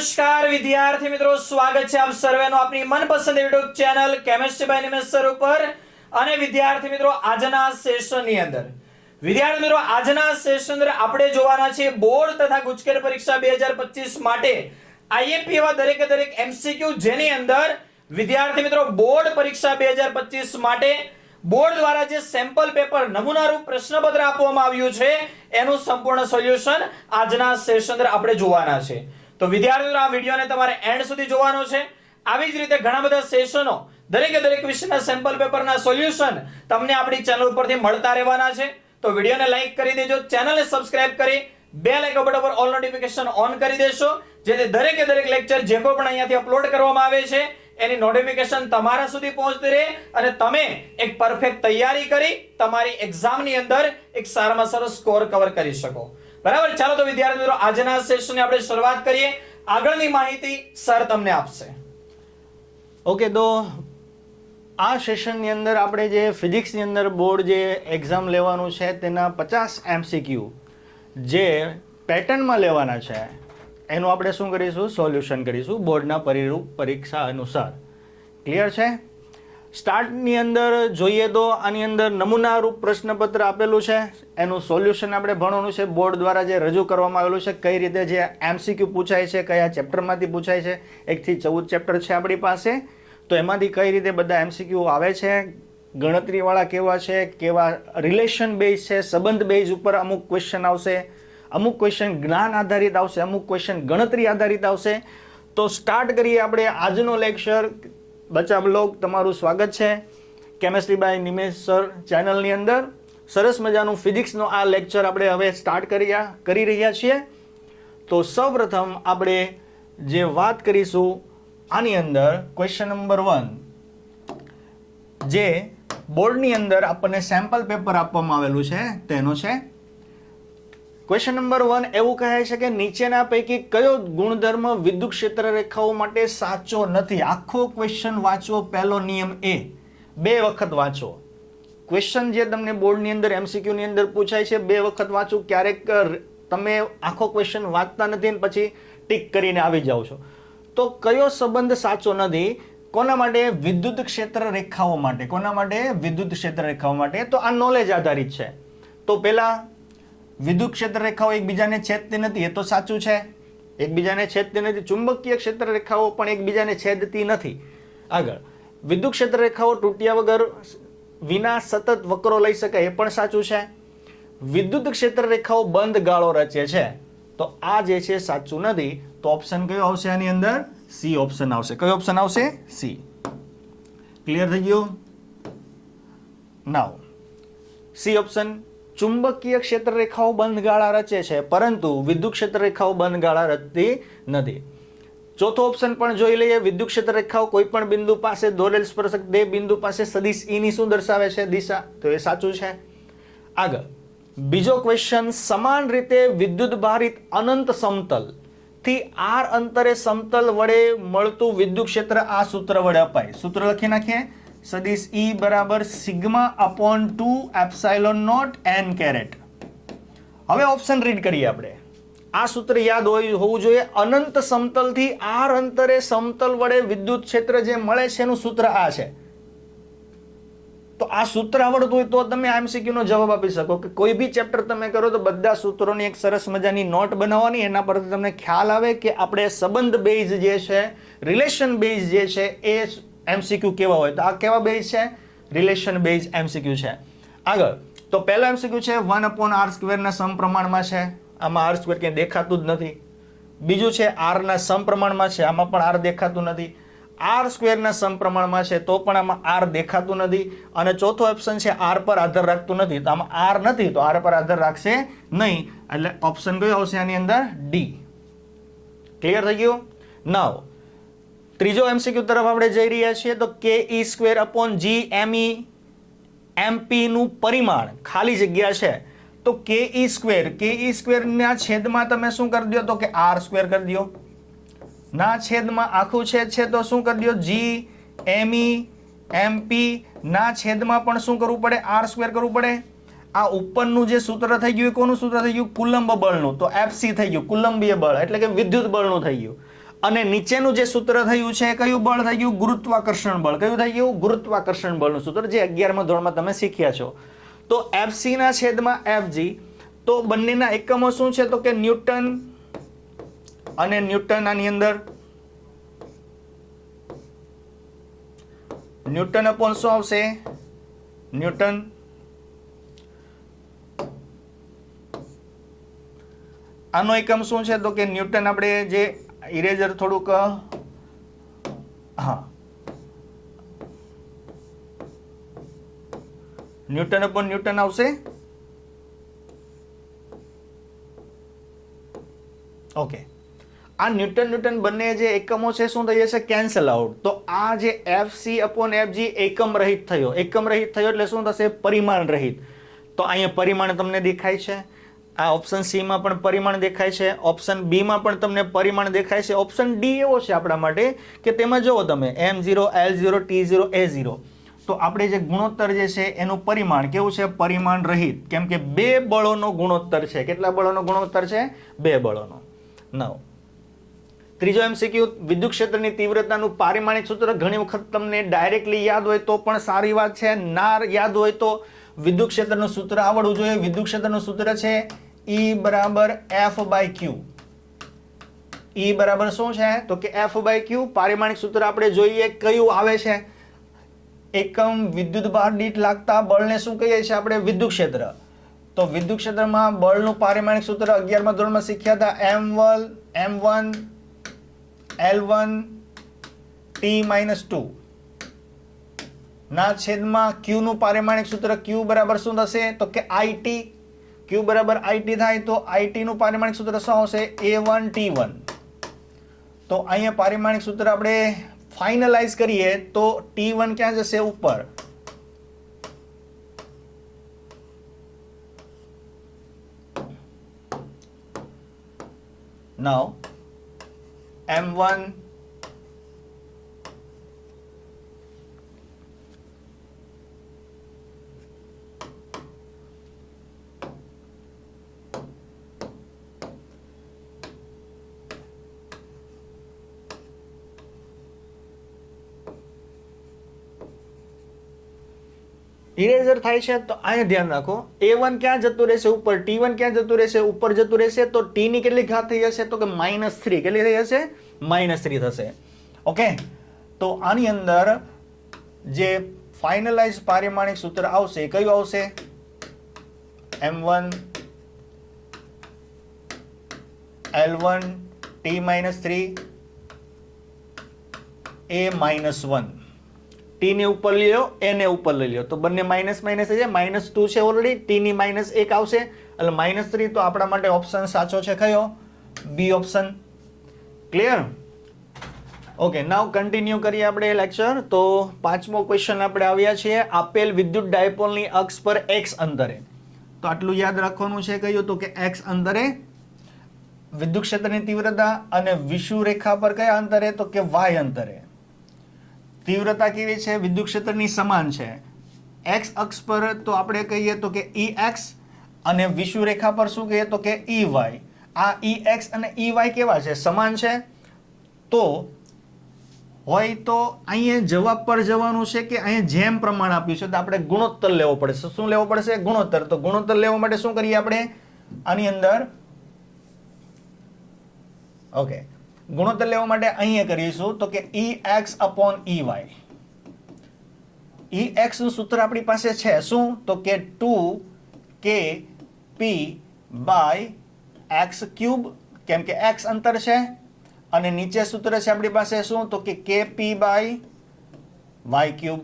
નમસ્કાર વિદ્યાર્થી મિત્રો, સ્વાગત છે આપ સર્વેનું આપની મનપસંદ YouTube channel chemistry by Nimesh sir ઉપર. અને વિદ્યાર્થી મિત્રો, આજના સેશનની અંદર આપણે જોવાના છે બોર્ડ તથા ગુજકેટ પરીક્ષા 2025 માટે આઈએમપી એવા દરેકે દરેક એમસીક્યુ, જેની અંદર વિદ્યાર્થી મિત્રો બોર્ડ પરીક્ષા 2025 માટે બોર્ડ દ્વારા જે સેમ્પલ પેપર નમૂનારૂપ પ્રશ્નપત્ર આપવામાં આવ્યું છે એનું સંપૂર્ણ સોલ્યુશન આજના સેશન અંદર આપણે જોવાના છે. તો વિદ્યાર્થીઓ, આ વિડિયોને તમારે એન્ડ સુધી જોવાનો છે. આવી જ રીતે ઘણા બધા સેશનો દરેકે દરેક વિષયના સેમ્પલ પેપરના સોલ્યુશન તમને આપણી ચેનલ ઉપરથી મળતા રહેવાના છે. તો વિડિયોને લાઈક કરી દેજો, ચેનલને સબસ્ક્રાઇબ કરી બેલ આઇકન બટન પર ઓલ નોટિફિકેશન ઓન કરી દેશો, જેથી દરેકે દરેક લેક્ચર જે કોઈ પણ અહીંયાથી અપલોડ કરવામાં આવે છે એની નોટિફિકેશન તમારા સુધી પહોંચતી રહે અને તમે એક પરફેક્ટ તૈયારી કરી તમારી એક્ઝામની અંદર એક સારામાં સારો સ્કોર કવર કરી શકો. બરાબર, ચાલો તો વિદ્યાર્થી મિત્રો, આજના સેશનની આપણે શરૂઆત કરીએ. આગળની માહિતી સર તમને આપશે. ઓકે, તો આ સેશનની અંદર આપણે જે ફિઝિક્સની અંદર બોર્ડ જે એક્ઝામ લેવાનું છે તેના 50 MCQ જે પેટર્નમાં લેવાના છે એનું આપણે શું કરીશું? સોલ્યુશન કરીશું બોર્ડના પરિરૂપ પરીક્ષા અનુસાર. ક્લિયર છે? સ્ટાર્ટની અંદર જોઈએ તો આની અંદર નમૂનારૂપ પ્રશ્નપત્ર આપેલું છે, એનું સોલ્યુશન આપણે ભણવાનું છે. બોર્ડ દ્વારા જે રજૂ કરવામાં આવેલું છે, કઈ રીતે જે MCQ પૂછાય છે, કયા ચેપ્ટરમાંથી પૂછાય છે. 1 થી 14 ચેપ્ટર છે આપણી પાસે, તો એમાંથી કઈ રીતે બધા MCQ આવે છે, ગણતરીવાળા કેવા છે, કેવા રિલેશન બેઝ છે, સંબંધ બેઝ ઉપર અમુક ક્વેશ્ચન આવશે, અમુક ક્વેશ્ચન જ્ઞાન આધારિત આવશે, અમુક ક્વેશ્ચન ગણતરી આધારિત આવશે. તો સ્ટાર્ટ કરીએ આપણે આજનો લેક્ચર. બચ્ચા બ્લોગ, તમારું સ્વાગત છે કેમિસ્ટ્રી બાય નિમેશ સર ચેનલની અંદર. સરસ મજાનું ફિઝિક્સનો આ લેક્ચર આપણે હવે સ્ટાર્ટ કરી રહ્યા છીએ. તો સૌપ્રથમ આપણે જે વાત કરીશું આની અંદર ક્વેશ્ચન નંબર 1 જે બોર્ડની અંદર આપણને સેમ્પલ પેપર આપવામાં આવેલું છે તેનો છે. ક્વેશ્ચન નંબર 1 એવું કહે છે કે નીચેના પૈકી કયો ગુણધર્મ વિદ્યુત ક્ષેત્ર રેખાઓ માટે સાચો નથી? આખો ક્વેશ્ચન વાંચવો. પહેલો નિયમ એ 2 વખત વાંચો. ક્વેશ્ચન જે તમને બોર્ડની અંદર MCQ ની અંદર પૂછાય છે 2 વખત વાંચો. ક્યારેક તમે આખો ક્વેશ્ચન વાંચતા નથી અને પછી ટીક કરીને આવી જાઓ છો. તો કયો સંબંધ સાચો નથી? કોના માટે? વિદ્યુત ક્ષેત્ર રેખાઓ માટે. કોના માટે? વિદ્યુત ક્ષેત્ર રેખાઓ માટે. તો આ નોલેજ આધારિત છે. તો પહેલા વિદ્યુત ક્ષેત્ર રેખાઓ એકબીજાને છેદતી નથી, એ તો સાચું છે. એકબીજાને છેદતી નથી. ચુંબકીય ક્ષેત્ર રેખાઓ પણ એકબીજાને છેદતી નથી. આગળ, વિદ્યુત ક્ષેત્ર રેખાઓ તૂટ્યા વગર વિના સતત વક્રો લઈ શકાય, એ પણ સાચું છે. વિદ્યુત ક્ષેત્ર રેખાઓ બંધ ગાળો રચે છે, તો આ જે છે સાચું નથી. તો ઓપ્શન કયો આવશે આની અંદર? સી ઓપ્શન આવશે. કયો ઓપ્શન આવશે? સી. ક્લિયર થઈ ગયું? નાઉ સી ઓપ્શન. ચુંબકીય ક્ષેત્ર રેખાઓ બંધ ગાળા રચે છે, પરંતુ વિદ્યુત ક્ષેત્ર રેખાઓ બંધ ગાળા રચતી નથી. ચોથો ઓપ્શન પણ જોઈ લઈએ. વિદ્યુત ક્ષેત્ર રેખાઓ કોઈ પણ બિંદુ પાસે દોરેલ સ્પર્શક તે બિંદુ પાસે સદિશ E ની શું દર્શાવે છે? દિશા. તો એ સાચું છે. આગળ બીજો ક્વેશ્ચન, સમાન રીતે વિદ્યુત ભારિત અનંત સમતલ થી r અંતરે સમતલ વડે મળતું વિદ્યુત ક્ષેત્ર આ સૂત્ર વડે અપાય. સૂત્ર લખી નાખીએ. સદિશ E બરાબર sigma upon 2 epsilon not n caret. હવે ઓપ્શન રીડ કરીએ આપણે. આ સૂત્ર યાદ હોવું જોઈએ. અનંત સમતલથી r અંતરે સમતલ વડે વિદ્યુત ક્ષેત્ર જે મળે છે એનું સૂત્ર આ છે. તો આ સૂત્ર આવડતું હોય તો તમે MCQ નો જવાબ આપી શકો. કે કોઈ બી ચેપ્ટર તમે કરો તો બધા સૂત્રોની એક સરસ મજાની નોટ બનાવવાની, એના પરથી તમને ખ્યાલ આવે કે આપણે સંબંધ બેઝ જે છે, રિલેશન બેઝ જે છે એ MCQ કેવા હોય. તો આ કેવા બેઝ છે? રિલેશન બેઝ MCQ છે. આગળ તો પહેલો MCQ છે 1/r² ના સમપ્રમાણમાં છે. આમાં r² ક્યાંય દેખાતું જ નથી. બીજું છે r ના સમપ્રમાણમાં છે, આમાં પણ r દેખાતું નથી. r² ના સમપ્રમાણમાં છે તો પણ આમાં r દેખાતું નથી. અને ચોથો ઓપ્શન છે r પર આધાર રાખતું નથી, તો આમાં r નથી તો r પર આધાર રાખશે નહીં. એટલે ઓપ્શન કયો આવશે આની અંદર? ડી. ક્લિયર થઈ ગયું? નાઉ ત્રીજો MCQ તરફ આપણે જઈ રહ્યા છીએ. તો ke²/g MP નું પરિમાણ ખાલી જગ્યા છે, તો ke² ના છેદમાં તમે શું કરી દો? તો કે r² કરી દો. ના છેદમાં આખું છેદ છે તો શું કરી દો? g MP ના છેદમાં પણ શું કરવું પડે? r² કરવું પડે. આ ઉપરનું જે સૂત્ર થઈ ગયું એ કોનું સૂત્ર થઈ ગયું? કુલંબ બળનું. તો FC થઈ ગયું, કુલંબીય બળ એટલે કે વિદ્યુત બળનું થઈ ગયું. અને નીચેનું જે સૂત્ર થયું છે કયું બળ થઈ ગયું? ગુરુત્વાકર્ષણ બળ. કયું થઈ ગયું? ગુરુત્વાકર્ષણ બળનું સૂત્ર, જે 11મા ધોરણમાં તમે શીખ્યા છો. તો FC ના છેદમાં FG, તો બંનેના એકમો શું છે? તો કે ન્યૂટન અને ન્યૂટન. આની અંદર ન્યૂટન અપોન શું આવશે? ન્યૂટન. આનો એકમ શું છે? તો કે ન્યૂટન. આપણે જે ઇરેઝર થોડુંક, હા, ન્યૂટન અપોન ન્યૂટન આવશે. ઓકે, આ ન્યૂટન બંને જે એકમો છે શું થઈ જશે? Cancel out. તો આ જે FC અપોન FG એકમ રહિત થયો. એકમ રહિત થયો એટલે શું થશે? પરિમાણ રહિત. તો અહીંયા પરિમાણ તમને દેખાય છે. આ ઓપ્શન સી માં પણ પરિમાણ દેખાય છે. ઓપ્શન બી માં પણ તમને પરિમાણ દેખાય છે. ઓપ્શન ડી એવો છે આપણા માટે કે તેમાં જુઓ તમે M0, L0, T0, A0. તો આપણે જે ગુણોત્તર જે છે એનું પરિમાણ કેવું છે? પરિમાણ રહિત. કેમ કે બે બળોનો ગુણોત્તર છે. કેટલા બળોનો ગુણોત્તર છે? બે બળોનો. નવ. ત્રીજો MCQ, વિદ્યુત ક્ષેત્રની તીવ્રતાનું પારિમાણિક સૂત્ર. ઘણી વખત તમને ડાયરેક્ટલી યાદ હોય તો પણ સારી વાત છે. ના યાદ હોય તો વિદ્યુત ક્ષેત્રનું સૂત્ર આવડવું જોઈએ. વિદ્યુત ક્ષેત્રનું સૂત્ર છે E બરાબર F/Q. E બરાબર શું છે? તો કે F/Q. પારિમાણિક સૂત્ર આપણે જોઈએ કયું આવે છે? એકમ વિદ્યુત ભાર દીઠ લાગતા બળને શું કહીએ છીએ આપણે? વિદ્યુત ક્ષેત્ર. તો વિદ્યુત ક્ષેત્રમાં બળનું પારિમાણિક સૂત્ર 11મા ધોરણમાં શીખ્યા હતા. M1 L1 T-2 ના છેદમાં Q નું પારિમાણિક સૂત્ર. Q બરાબર શું થશે? તો કે IT. Q બરાબર IT થાય તો IT નું પારિમાણિક સૂત્ર શું આવશે? A1 T1. તો અહીંયા પારિમાણિક સૂત્ર આપણે ફાઇનલાઇઝ કરીએ તો T1 ક્યાં જશે? ઉપર. Now M1 ઇરેઝર થાય છે તો અહીંયા ધ્યાન રાખો. A1 ક્યાં જતું રહેશે? ઉપર. T1 ક્યાં જતું રહેશે? ઉપર જતું રહેશે. તો T ની કેટલી ઘાત થઈ જશે? તો કે -3. કેટલી થઈ જશે? -3 થશે. ઓકે, તો આની અંદર જે ફાઇનલાઇઝ પારિમાણિક સૂત્ર આવશે કયું આવશે? M1 L1 T-3 A-1. T ને ઉપર લઈ લો, A ને ઉપર લઈ લો, તો બંને માઇનસ માઇનસ છે. -2 છે ઓલરેડી. T ની -1 આવશે એટલે -3. તો આપણા માટે ઓપ્શન સાચો છે કયો? B option. Clear? Okay, now continue કરીએ આપણે લેક્ચર. તો 5મો ક્વેશ્ચન આપણે આવ્યા છીએ. આપેલ વિદ્યુત ડાયપોલની અક્ષ પર x અંતરે. તો આટલું યાદ રાખવાનું છે. કયું? તો કે x અંતરે વિદ્યુત ક્ષેત્રની તીવ્રતા, અને વિષુવત રેખા પર કયા અંતરે? તો કે y અંતરે. તીવ્રતા કેવી છે? વિદ્યુત ક્ષેત્રની સમાન છે. x અક્ષ પર તો આપણે કહીએ તો કે EX, અને વિષુવત રેખા પર શું કહીએ? તો કે EY. આ EX અને EY કેવા છે? સમાન છે. તો હોય તો અહીંયા જવાબ પર જવાનું છે કે અહીંયા જેમ પ્રમાણ આપ્યું છે તો આપણે ગુણોત્તર લેવો પડશે. શું લેવો પડશે? ગુણોત્તર. તો ગુણોત્તર લેવા માટે શું કરીએ આપણે? આની અંદર ઓકે, ગુણોત્તર લેવા માટે અહીંયા કરીશું તો કે EX upon EY. EX નું સૂત્ર આપણી પાસે છે શું? તો કે 2kp/x³. કેમ કે x અંતર છે, અને નીચે સૂત્ર છે આપણી પાસે શું? તો કે kp/y³.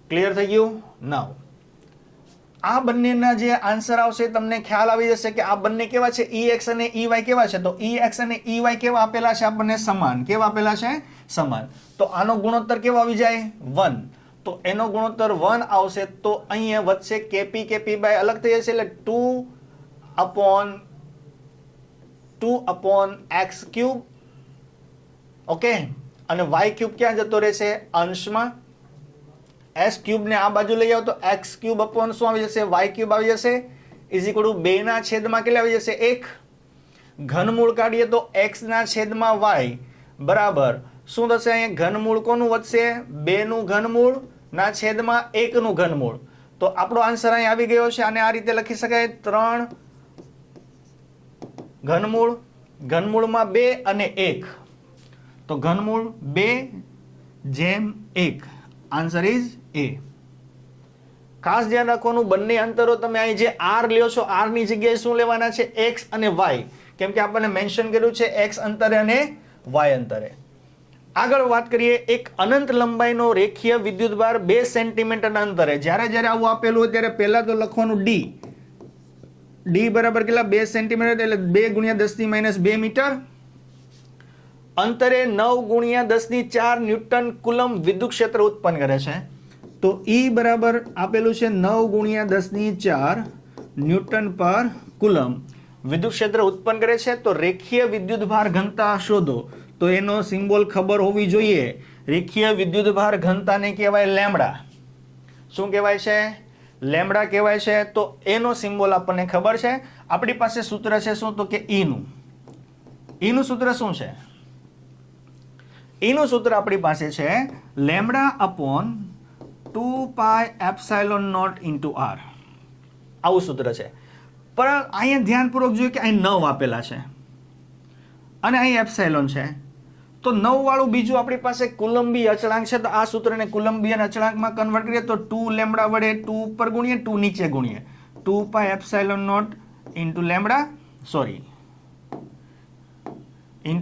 ક્લિયર થઈ ગયું? નાઉ આ બંનેના જે આન્સર આવશે તમને ખ્યાલ આવી જશે કે આ બંને કેવા છે? EX અને EY કેવા છે? તો EX અને EY કેવા આપેલા છે? આપણને સમાન. કેવા આપેલા છે? સમાન. તો આનો ગુણોત્તર કેવો આવી જાય? 1. તો એનો ગુણોત્તર 1 આવશે. તો અહીંયા વધશે kp અલગ થઈ જશે એટલે 2/x³. ઓકે, અને y³ ક્યાં જતો રહેશે? અંશમાં. s³ ને આ બાજુ લઈ આવો તો x³ upon શું આવી જશે? y³ આવી જશે. = 2 ના છેદમાં કેટલા આવી જશે? 1. ઘનમૂળ કાઢીએ તો x ના છેદમાં y બરાબર શું થશે? અહીંયા ઘનમૂળ કોનું વધશે? 2 નું ઘનમૂળ ના છેદમાં 1 નું ઘનમૂળ. તો આપણો આન્સર અહીં આવી ગયો છે. આને આ રીતે લખી શકાય 3 ઘનમૂળ, ઘનમૂળમાં 2 અને 1, તો ઘનમૂળ 2/1. Answer is A. ખાસ ધ્યાન રાખવાનું, બંને અંતરો તમે અહીં જે r લ્યો છો, r ની જગ્યાએ શું લેવાના છે? x અને y, કેમ કે આપણને મેન્શન કર્યું છે x અંતરે અને y અંતરે. આગળ વાત કરીએ, એક અનંત લંબાઈનો રેખીય વિદ્યુતભાર 2 સેન્ટીમીટરના અંતરે. જ્યારે જ્યારે આવું આપેલું હોય ત્યારે પહેલા તો લખવાનું d બરાબર કેટલા? 2 સેન્ટીમીટર એટલે 2 × 10⁻² મીટર. અંતરે 9 × 10⁴ ન્યૂટન કુલમ વિદ્યુત ક્ષેત્ર ઉત્પન્ન કરે છે. તો E બરાબર આપેલું છે 9 × 10⁴ ન્યૂટન પર કુલમ વિદ્યુત ક્ષેત્ર ઉત્પન્ન કરે છે. તો રેખીય વિદ્યુતભાર ઘનતા શોધો. તો એનો સિમ્બોલ ખબર હોવી જોઈએ. રેખીય વિદ્યુતભાર ઘનતાને કહેવાય લેમ્બડા. શું કહેવાય છે? લેમ્બડા કહેવાય છે. તો એનો સિમ્બોલ આપણને ખબર છે. આપણી પાસે સૂત્ર છે શું? તો કે E નું. E નું સૂત્ર શું છે? E નું સૂત્ર આપણી પાસે છે λ/2πε0 × r. આવું સૂત્ર છે. પણ અહીંયા ધ્યાનપૂર્વક જોઈએ કે અહીં 9 આપેલા છે અને અહીં એપ્સાઇલોન છે. તો 9 વાળું બીજું આપણી પાસે કુલંબી અચળાંક છે. તો આ સૂત્રને કુલંબી અચળાંકમાં કન્વર્ટ કરીએ તો 2 લેમ્બડા વડે 2 ઉપર ગુણીએ, 2 નીચે ગુણીએ, 2πε0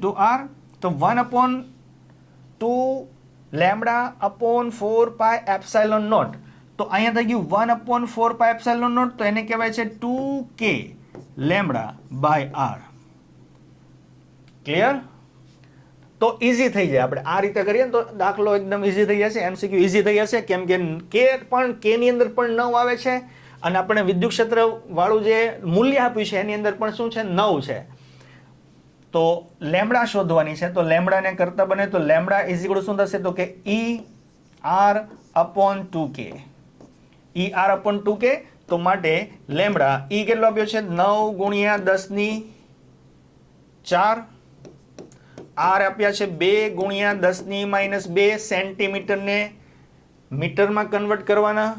× r. તો 1/2 λ/4πε0. તો અહીંયા થઈ ગયું 1/4πε0. તો એને કહેવાય છે 2k λ/r. ક્લિયર? તો ઈઝી થઈ જાય. આપણે આ રીતે કરીએ ને તો દાખલો એકદમ ઈઝી થઈ જશે, MCQ ઈઝી થઈ જશે. કેમ કે k ની અંદર પણ 9 આવે છે અને આપણે વિદ્યુત ક્ષેત્ર વાળું જે મૂલ્ય આપ્યું છે એની અંદર પણ શું છે? 9 છે. તો લેમ્બડા શોધવાની છે. તો લેમ્બડાને કરતા બને તો લેમ્બડા ઇઝ શું થશે? તો કે ER/2k. ER/2k. તો માટે લેમ્બડા E કેટલો આપ્યો છે? 9 × 10⁴. R આપ્યા છે 2 × 10⁻² સેન્ટીમીટરને મીટરમાં કન્વર્ટ કરવાના.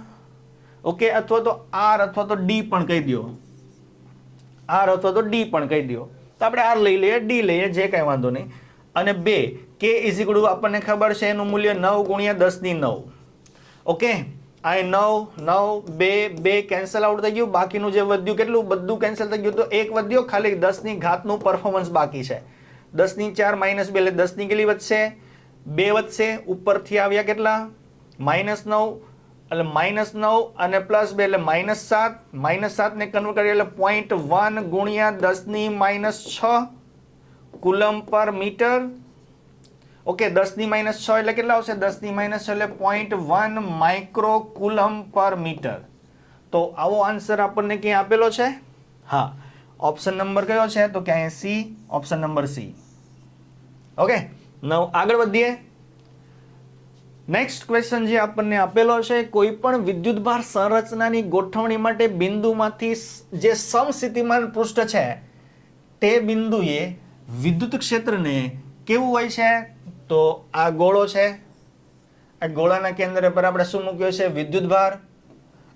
ઓકે, અથવા તો R અથવા તો D પણ કહી દો. R અથવા તો D પણ કહી દો. તો આપણે R લઈ લઈએ, D લઈએ, જે કાંઈ વાંધો નહીં. અને 2 K = આપણને ખબર છે એનું મૂલ્ય 9 × 10⁹. ઓકે, આ 9 2 કેન્સલ આઉટ થઈ ગયું. બાકીનું જે વધ્યું કેટલું? બધું કેન્સલ થઈ ગયું. તો 1 વધ્યો, ખાલી 10 નું પરફોર્મન્સ બાકી છે. 10⁴ - 2 એટલે 10 ની કેટલી વધશે? 2 વધશે. ઉપરથી આવ્યા કેટલા? -9 એટલે -9 અને +2 એટલે -7. -7 ને કન્વર્ટ કરીએ એટલે 0.1 × 10⁻6 કુલમ પર મીટર. ઓકે, 10⁻6 એટલે કેટલા આવશે? 10⁻6 એટલે 0.1 માઇક્રો કુલમ પર મીટર. તો આવો આન્સર આપણને ક્યાં આપેલો છે? હા, ઓપ્શન નંબર કયો છે? તો કે અહીંયા C, option number C. Okay, now આગળ વધીએ. નેક્સ્ટ ક્વેશ્ચન જે આપણને આપેલો છે, કોઈ પણ વિદ્યુતભાર સંરચનાની ગોઠવણી માટે બિંદુમાંથી જે સમસ્થિતિમાન પૃષ્ઠ છે તે બિંદુએ વિદ્યુત ક્ષેત્રને કેવું હોય છે? તો આ ગોળો છે. આ ગોળાના કેન્દ્ર પર આપણે શું મૂક્યો છે? વિદ્યુતભાર.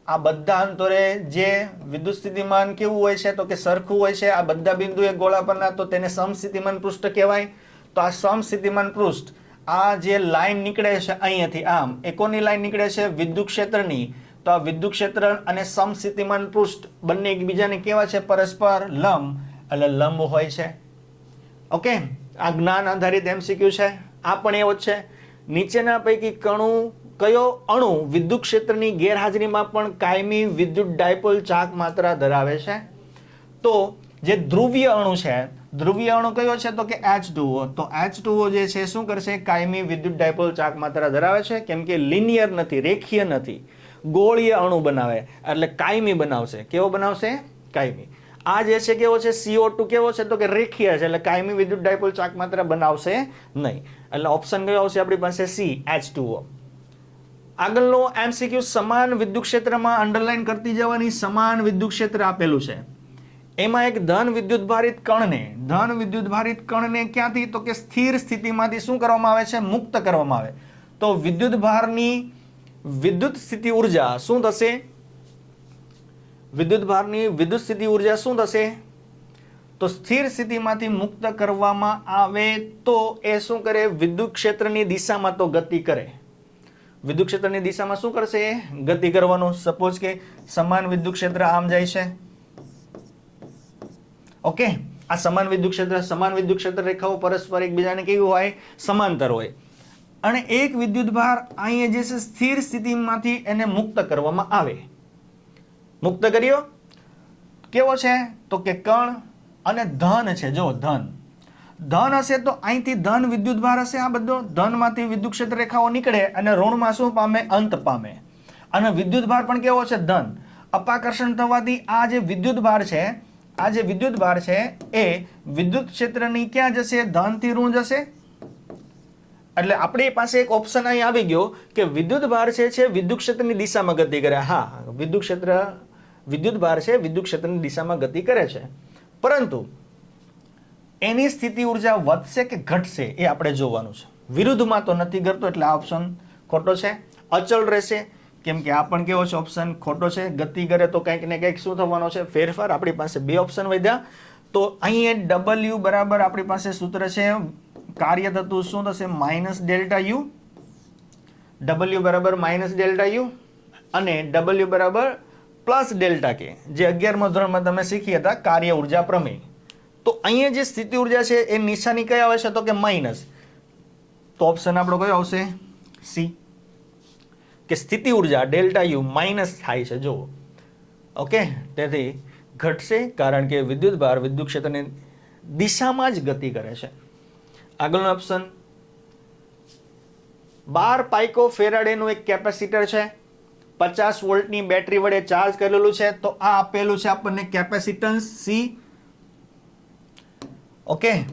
આ બધા અંતરે જે વિદ્યુત સ્થિતિમાન કેવું હોય છે? તો કે સરખું હોય છે. આ બધા બિંદુએ ગોળા પરના, તો તેને સમસ્થિતિમાન પૃષ્ઠ કહેવાય. તો આ સમસ્થિતિમાન પૃષ્ઠ, આ જે લાઈન નીકળે છે અહીંયાથી આમ, એ કોની લાઈન નીકળે છે? વિદ્યુત ક્ષેત્રની. તો આ વિદ્યુત ક્ષેત્ર અને સમસ્થિતિમાન પૃષ્ઠ બંને એકબીજાને કેવા છે? પરસ્પર લંબ, એટલે લંબ હોય છે. ઓકે, આ જ્ઞાન આધારિત MCQ છે. આ પણ એવો જ છે. નીચેના પૈકી કયો અણુ વિદ્યુત ક્ષેત્રની ગેરહાજરીમાં પણ કાયમી વિદ્યુત ડાયપોલ ચાક માત્રા ધરાવે છે? તો જે ધ્રુવીય અણુ છે, ધ્રુવીય અણુ કયો છે? તો કે H2O. તો H2O જે છે શું કરશે? કાયમી વિદ્યુત ડાયપોલ ચાક માત્રા ધરાવે છે. કેમ કે લિનિયર નથી, રેખીય નથી, ગોળીય અણુ બનાવે એટલે કાયમી બનાવશે. કેવો બનાવશે? કાયમી. આ જે છે કેવો છે? CO2 કેવો છે? તો કે રેખીય છે એટલે કાયમી વિદ્યુત ડાયપોલ ચાક માત્રા બનાવશે નહીં. એટલે ઓપ્શન કયો આવશે આપણી પાસે? C, H2O. આગળનો MCQ સમાન વિદ્યુત ક્ષેત્રમાં અંડરલાઈન કરતી જવાની. સમાન વિદ્યુત ક્ષેત્ર આપેલું છે. એમાં એક ધન વિદ્યુતભારિત કણને ક્યાંથી, તો કે સ્થિર સ્થિતિમાંથી શું કરવામાં આવે છે, મુક્ત કરવામાં આવે. તો વિદ્યુતભારની વિદ્યુત સ્થિતિ ઉર્જા શું થશે, વિદ્યુતભારની વિદ્યુત સ્થિતિ ઉર્જા શું થશે, તો સ્થિર સ્થિતિમાંથી મુક્ત કરવામાં આવે તો એ શું કરે, વિદ્યુત ક્ષેત્રની દિશામાં તો ગતિ કરે. વિદ્યુત ક્ષેત્રની દિશામાં શું કરશે, ગતિ કરવાનું. સપોઝ કે સમાન વિદ્યુત ક્ષેત્ર આમ જાય છે. ઓકે, આ સમાન વિદ્યુત ક્ષેત્ર રેખાઓ પરસ્પર એકબીજાને કેવી હોય, સમાંતર હોય. અને એક વિદ્યુતભાર અહીંયા જે છે સ્થિર સ્થિતિમાંથી એને મુક્ત કરવામાં આવે. મુક્ત કર્યો કેવો છે, તો કે કણ અને ધન છે. જો ધન હશે તો અહીંથી ધન વિદ્યુતભાર હશે. આ બધો ધનમાંથી વિદ્યુત ક્ષેત્ર રેખાઓ નીકળે અને ઋણમાં શું પામે, અંત પામે. અને વિદ્યુતભાર પણ કેવો છે, ધન. અપાકર્ષણ થવાથી આ જે વિદ્યુતભાર છે એ વિદ્યુત ક્ષેત્રની ક્યાં જશે, ધનથી ઋણ જશે. એટલે આપણી પાસે એક ઓપ્શન અહીં આવી ગયો કે વિદ્યુતભાર છે વિદ્યુત ક્ષેત્રની દિશામાં ગતિ કરે. હા, વિદ્યુતભાર છે વિદ્યુત ક્ષેત્રની દિશામાં ગતિ કરે છે, પરંતુ એની સ્થિતિ ઉર્જા વધશે કે ઘટશે એ આપણે જોવાનું છે. વિરુદ્ધમાં તો નથી કરતો, એટલે આ ઓપ્શન ખોટો છે. અચળ રહેશે, કેમ કે આ પણ કેવો છે, ઓપ્શન ખોટો છે. ગતિ કરે તો કંઈક ને કંઈક શું થવાનો છે, ફેરફાર. આપણી પાસે બે ઓપ્શન વધ્યા. તો અહીં W બરાબર આપણી પાસે સૂત્ર છે, કાર્ય થતું શું થશે, માઇનસ ડેલ્ટા યુ. W બરાબર માઇનસ ડેલ્ટા યુ અને W બરાબર પ્લસ ડેલ્ટા કે, જે 11મા ધોરણમાં તમે શીખ્યા હતા, કાર્ય ઉર્જા પ્રમેય. તો અહીંયા જે સ્થિતિ ઉર્જા છે એ નિશાની કઈ આવે છે, તો કે માઇનસ. તો ઓપ્શન આપણો કયો આવશે, સી, કે સ્થિતિ ઉર્જા ડેલ્ટા યુ માઇનસ થાય છે. જો ઓકે, તેથી ઘટશે, કારણ કે વિદ્યુતભાર વિદ્યુત ક્ષેત્રની દિશામાં જ ગતિ કરે છે. આગળનો ઓપ્શન 12 પાઇકો ફેરાડેનું એક કેપેસિટર છે, 50 વોલ્ટની બેટરી વડે ચાર્જ કરેલું છે. તો આ આપેલું છે આપણને કેપેસિટન્સ સી. ઓકે,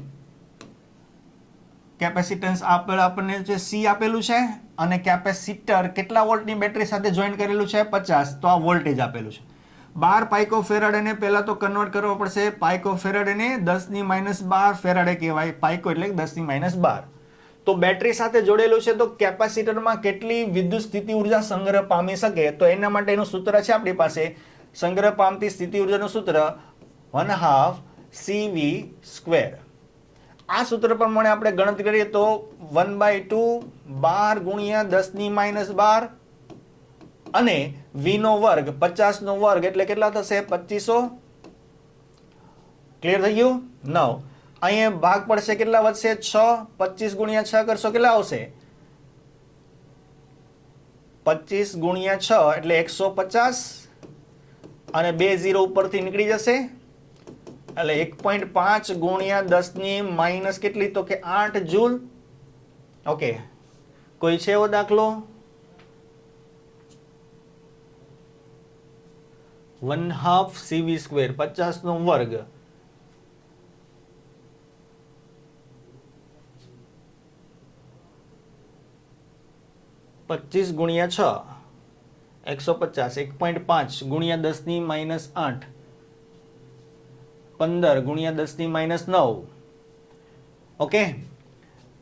કેપેસિટન્સ આપણને જે સી આપેલું છે અને કેપેસિટર કેટલા વોલ્ટની બેટરી સાથે જોઈન્ટ કરેલું છે, 50. તો આ વોલ્ટેજ આપેલું છે. 12 પાઇકો ફેરાડેને પહેલા તો કન્વર્ટ કરવો પડશે. પાઇકો ફેરાડેને 10⁻12 ફેરાડે કહેવાય. પાઇકો એટલે 10⁻12. તો બેટરી સાથે જોડેલું છે, તો કેપેસિટરમાં કેટલી વિદ્યુત સ્થિતિ ઉર્જા સંગ્રહ પામી શકે, તો એના માટેનું સૂત્ર છે આપણી પાસે. સંગ્રહ પામતી સ્થિતિ ઉર્જાનું સૂત્ર 1/2 CV². આ સૂત્ર પ્રમાણે આપણે ગણતરી કરીએ તો 1/2 12 ગુણ્યા 10⁻12 અને v નો વર્ગ 50 નો વર્ગ એટલે કેટલા થશે, 2500. ક્લિયર થઈ ગયું. 9 અહીંયા ભાગ પડશે, કેટલા વધશે, 6. 25 ગુણ્યા 6 કરશો કેટલા આવશે, 25 ગુણ્યા 6 એટલે 150 અને 2 0 ઉપરથી નીકળી જશે એટલે 1.5 ગુણ્યા 10⁻- કેટલી, તો કે 8 જૂલ. ઓકે, કોઈ છે એવો દાખલો? 1/2 CV², 50 નો વર્ગ. પચીસ ગુણ્યા 6 150, 1.5 ગુણ્યા 10⁻8 15 ગુણ્યા 10⁻9. ઓકે,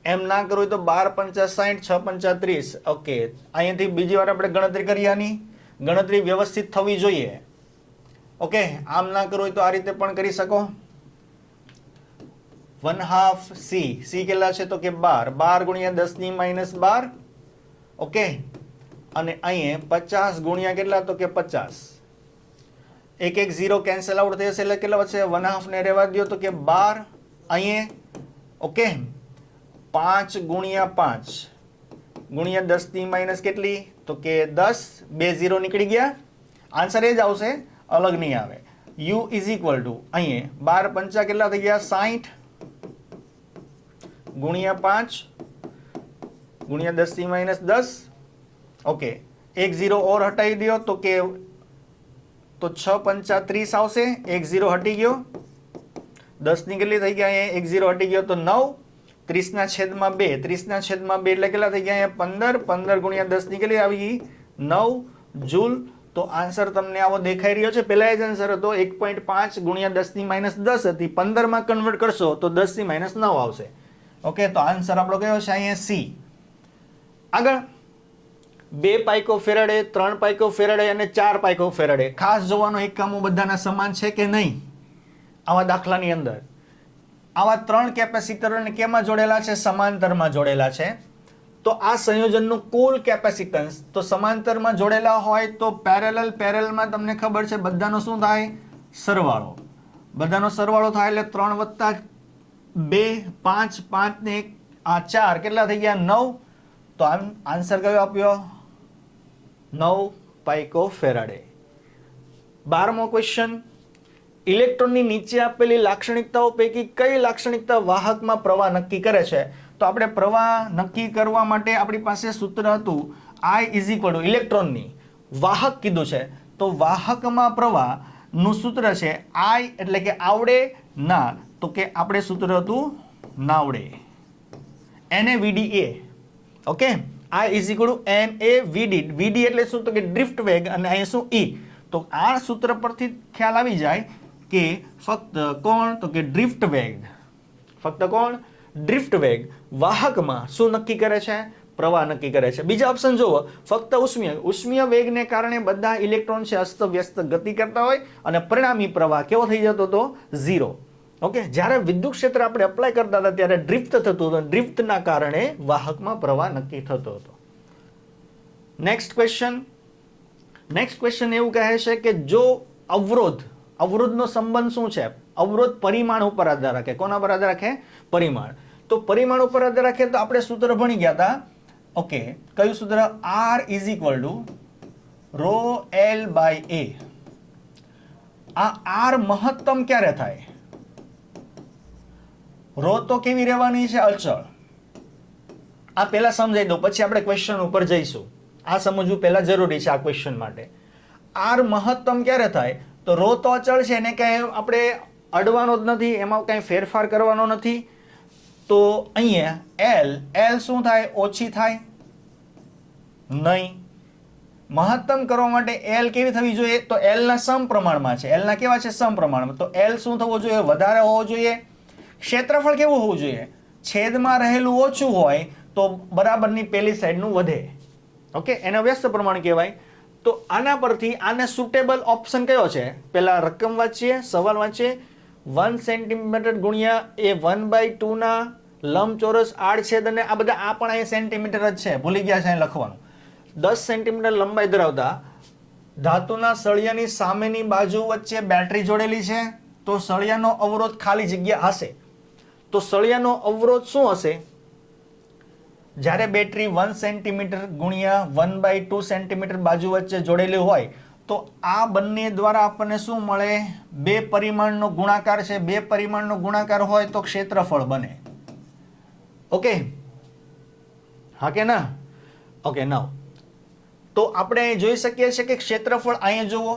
એમ ના કરવું તો 12 × 5 = 60, 6 × 30. ઓકે, અહીંયાથી બીજી વાર આપણે ગણતરી કરી. આની ગણતરી વ્યવસ્થિત થવી જોઈએ. ઓકે, આમ ના કરવું હોય તો આ રીતે પણ કરી શકો. 1/2 C કેટલા છે, તો કે 12. 12 ગુણ્યા 10⁻12. ઓકે, અને અહીંયા 50 ગુણ્યા કેટલા, તો કે 50. એક 0 કેન્સલ આઉટ થઈ જશે એટલે કેટલા વધશે, 1/2 ને રહેવા દો, તો કે 12. અહીંયા ઓકે, 5 ગુણ્યા 5 ગુણ્યા 10⁻- કેટલી, તો કે 10. 2 0 નીકળી ગયા. આન્સર એ જ આવશે, અલગ નહીં આવે. u = અહીંયા 12 × 5 કેટલા થઈ ગયા, 60 ગુણ્યા 5 ગુણ્યા 10⁻10. ઓકે, 1 0 ઓર હટાવી દો, તો કે તો 6 × 5 = 30 આવશે. 1 0 હટી ગયો. 10 ની કેટલી થઈ ગયા, 1 0 હટી ગયો તો 9. 30/2 30/2 એટલે કેટલા થઈ ગયા, 15. 15 ગુણ્યા 10 ની કેટલી આવી ગઈ, 9 જૂલ તો આન્સર તમને આવો દેખાઈ રહ્યો છે. પહેલા જ આન્સર હતો 1.5 ગુણ્યા 10 - 10 હતી, 15 માં કન્વર્ટ કરશો તો 10 - 9 આવશે. ઓકે, તો આન્સર આપણો કયો છે અહીંયા સી. આગળ 2 પાઇકોફેરાડે, 3 પાઇકોફેરાડે અને 4 પાઇકોફેરાડે. ખાસ જોવાનો એકમો બધાના સમાન છે કે નહીં આવા દાખલાની અંદર. આવા 3 કેપેસિટર કેમાં જોડેલા છે? સમાંતરમાં જોડેલા છે. તો આ સંયોજનનું કુલ કેપેસિટન્સ તો સમાંતરમાં જોડેલા હોય તો પેરેલલમાં તમને ખબર છે બધાનો શું થાય? સરવાળો. બધાનો સરવાળો થાય એટલે 3 + 2 5, 5 ને 1 આ 4 કેટલા થઈ ગયા? 9. તો આન્સર કયો આપ્યો? 9 પાઇકોફેરાડે. 12મો ક્વેશ્ચન, ઇલેક્ટ્રોનની નીચે આપેલી લાક્ષણિકતાઓ પૈકી કઈ લાક્ષણિકતા વાહકમાં પ્રવાહ નક્કી કરે છે? તો આપણે પ્રવાહ નક્કી કરવા માટે આપણી પાસે સૂત્ર હતું I = ઇલેક્ટ્રોનની વાહક કીધું છે તો વાહકમાં પ્રવાહનું સૂત્ર છે I એટલે કે આવડે ના, તો કે આપણે સૂત્ર હતું નાવડે, NaVdA. Okay, I = NaVd. Vd એટલે શું? તો કે ડ્રિફ્ટ વેગ અને અહીં શું? E. તો આ સૂત્ર પરથી ખ્યાલ આવી જાય કે ફક્ત કોણ? તો કે ડ્રિફ્ટ વેગ. ફક્ત કોણ? ડ્રિફ્ટ વેગ વાહકમાં શું નક્કી કરે છે? પ્રવાહ નક્કી કરે છે. બીજા ઓપ્શન જુઓ, ફક્ત ઉષ્મીય વેગને કારણે બધા ઇલેક્ટ્રોન છે અસ્તવ્યસ્ત ગતિ કરતા હોય અને પરિણામી પ્રવાહ કેવો થઈ જતો હતો? 0. ઓકે, જ્યારે વિદ્યુત ક્ષેત્ર આપણે એપ્લાય કરતા હતા ત્યારે ડ્રિફ્ટ થતું હતું. ડ્રિફ્ટના કારણે વાહકમાં પ્રવાહ નક્કી થતો હતો. નેક્સ્ટ ક્વેશ્ચન એવું કહે છે કે જો અવરોધનો સંબંધ શું છે? અવરોધ પરિમાણ ઉપર આધાર રાખે. કોના પર આધાર રાખે? પરિમાણ. તો પરિમાણ ઉપર આધાર રાખે તો આપણે સૂત્ર ભણી ગયા હતા. ઓકે, કયું સૂત્ર? R = ρL/A. આ R મહત્તમ ક્યારે થાય? રો તો કેવી રહેવાની છે? અચળ. આ પહેલા સમજાઈ દઉં, પછી આપણે ક્વેશ્ચન ઉપર જઈશું. આ સમજવું પહેલા જરૂરી છે આ ક્વેશ્ચન માટે. R મહત્તમ ક્યારે થાય? તો રો તો અચળ છે, એને કઈ આપણે અડવાનો જ નથી, એમાં કઈ ફેરફાર કરવાનો નથી. તો અહીંયા L શું થાય? ઓછી થાય નહીં. મહત્તમ કરવા માટે L કેવી થવી જોઈએ? તો L ના સમપ્રમાણમાં છે. L ના કેવા છે? સમપ્રમાણમાં. તો L શું થવો જોઈએ? વધારે હોવો જોઈએ. ક્ષેત્રફળ કેવું હોવું જોઈએ? છેદમાં રહેલું ઓછું હોય તો બરાબરની પેલી સાઈડનું વધે. ઓકે, એને વ્યસ્ત પ્રમાણ કહેવાય. તો આના પરથી આને સુટેબલ ઓપ્શન કયો છે? પેલા રકમ વાંચીએ, સવાલ વાંચીએ. 1 સેન્ટીમીટર ગુણ્યા એ 1/2 ના લંબચોરસ આડછેદ અને આ બધા આ પણ અહીં સેન્ટીમીટર જ છે, ભૂલી ગયા છે અહીં લખવાનું. 10 સેન્ટીમીટર લંબાઈ ધરાવતા ધાતુના સળિયાની સામેની બાજુ વચ્ચે બેટરી જોડેલી છે તો સળિયાનો અવરોધ ખાલી જગ્યા હશે. તો સળિયાનો અવરોધ શું હશે? જ્યારે બેટરી 1 સેન્ટીમીટર ગુણ્યા 1/2 સેન્ટીમીટર બાજુ વચ્ચે જોડેલી હોય તો આ બંને દ્વારા આપણને શું મળે? 2 પરિમાણનો ગુણાકાર છે. 2 પરિમાણનો ગુણાકાર હોય તો ક્ષેત્રફળ બને. ઓકે, હા કે ના? ઓકે, નાવ તો આપણે જોઈ શકીએ છીએ કે ક્ષેત્રફળ અહીંયા જુઓ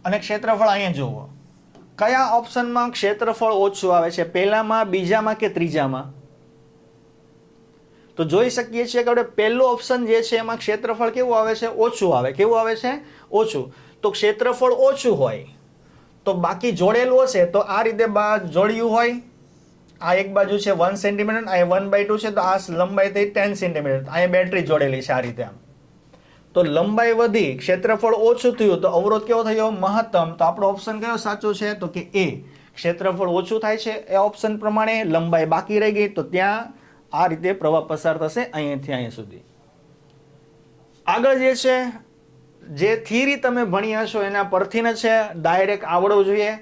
અને ક્ષેત્રફળ અહીંયા જુઓ. કયા ઓપ્શનમાં ક્ષેત્રફળ ઓછું આવે છે? પહેલામાં, બીજામાં કે ત્રીજામાં? તો જોઈ શકીએ છીએ કે આપણે પહેલો ઓપ્શન જે છે એમાં ક્ષેત્રફળ કેવું આવે છે? ઓછું આવે. કેવું આવે છે? ઓછું. તો ક્ષેત્રફળ ઓછું હોય તો બાકી જોડેલું હશે તો આ રીતે જોડ્યું હોય. આ એક બાજુ છે 1 સેન્ટીમીટર, આ 1/2 છે તો આ લંબાઈ થઈ 10 સેન્ટીમીટર. અહીંયા બેટરી જોડેલી છે આ રીતે. આમ તો લંબાઈ વધી, ક્ષેત્રફળ ઓછું થયું તો અવરોધ કેવો થયો? મહત્તમ. તો આપણો ઓપ્શન કયો સાચો છે? તો કે A. ક્ષેત્રફળ ઓછું થાય છે એ ઓપ્શન પ્રમાણે, લંબાઈ બાકી રહી ગઈ તો ત્યાં આ રીતે પ્રવાહ પસાર થશે અહીંયાથી અહીંયા સુધી. આગળ જે છે, જે થિયરી તમે ભણ્યા છો એના પરથી ને છે ડાયરેક્ટ આવડવું જોઈએ.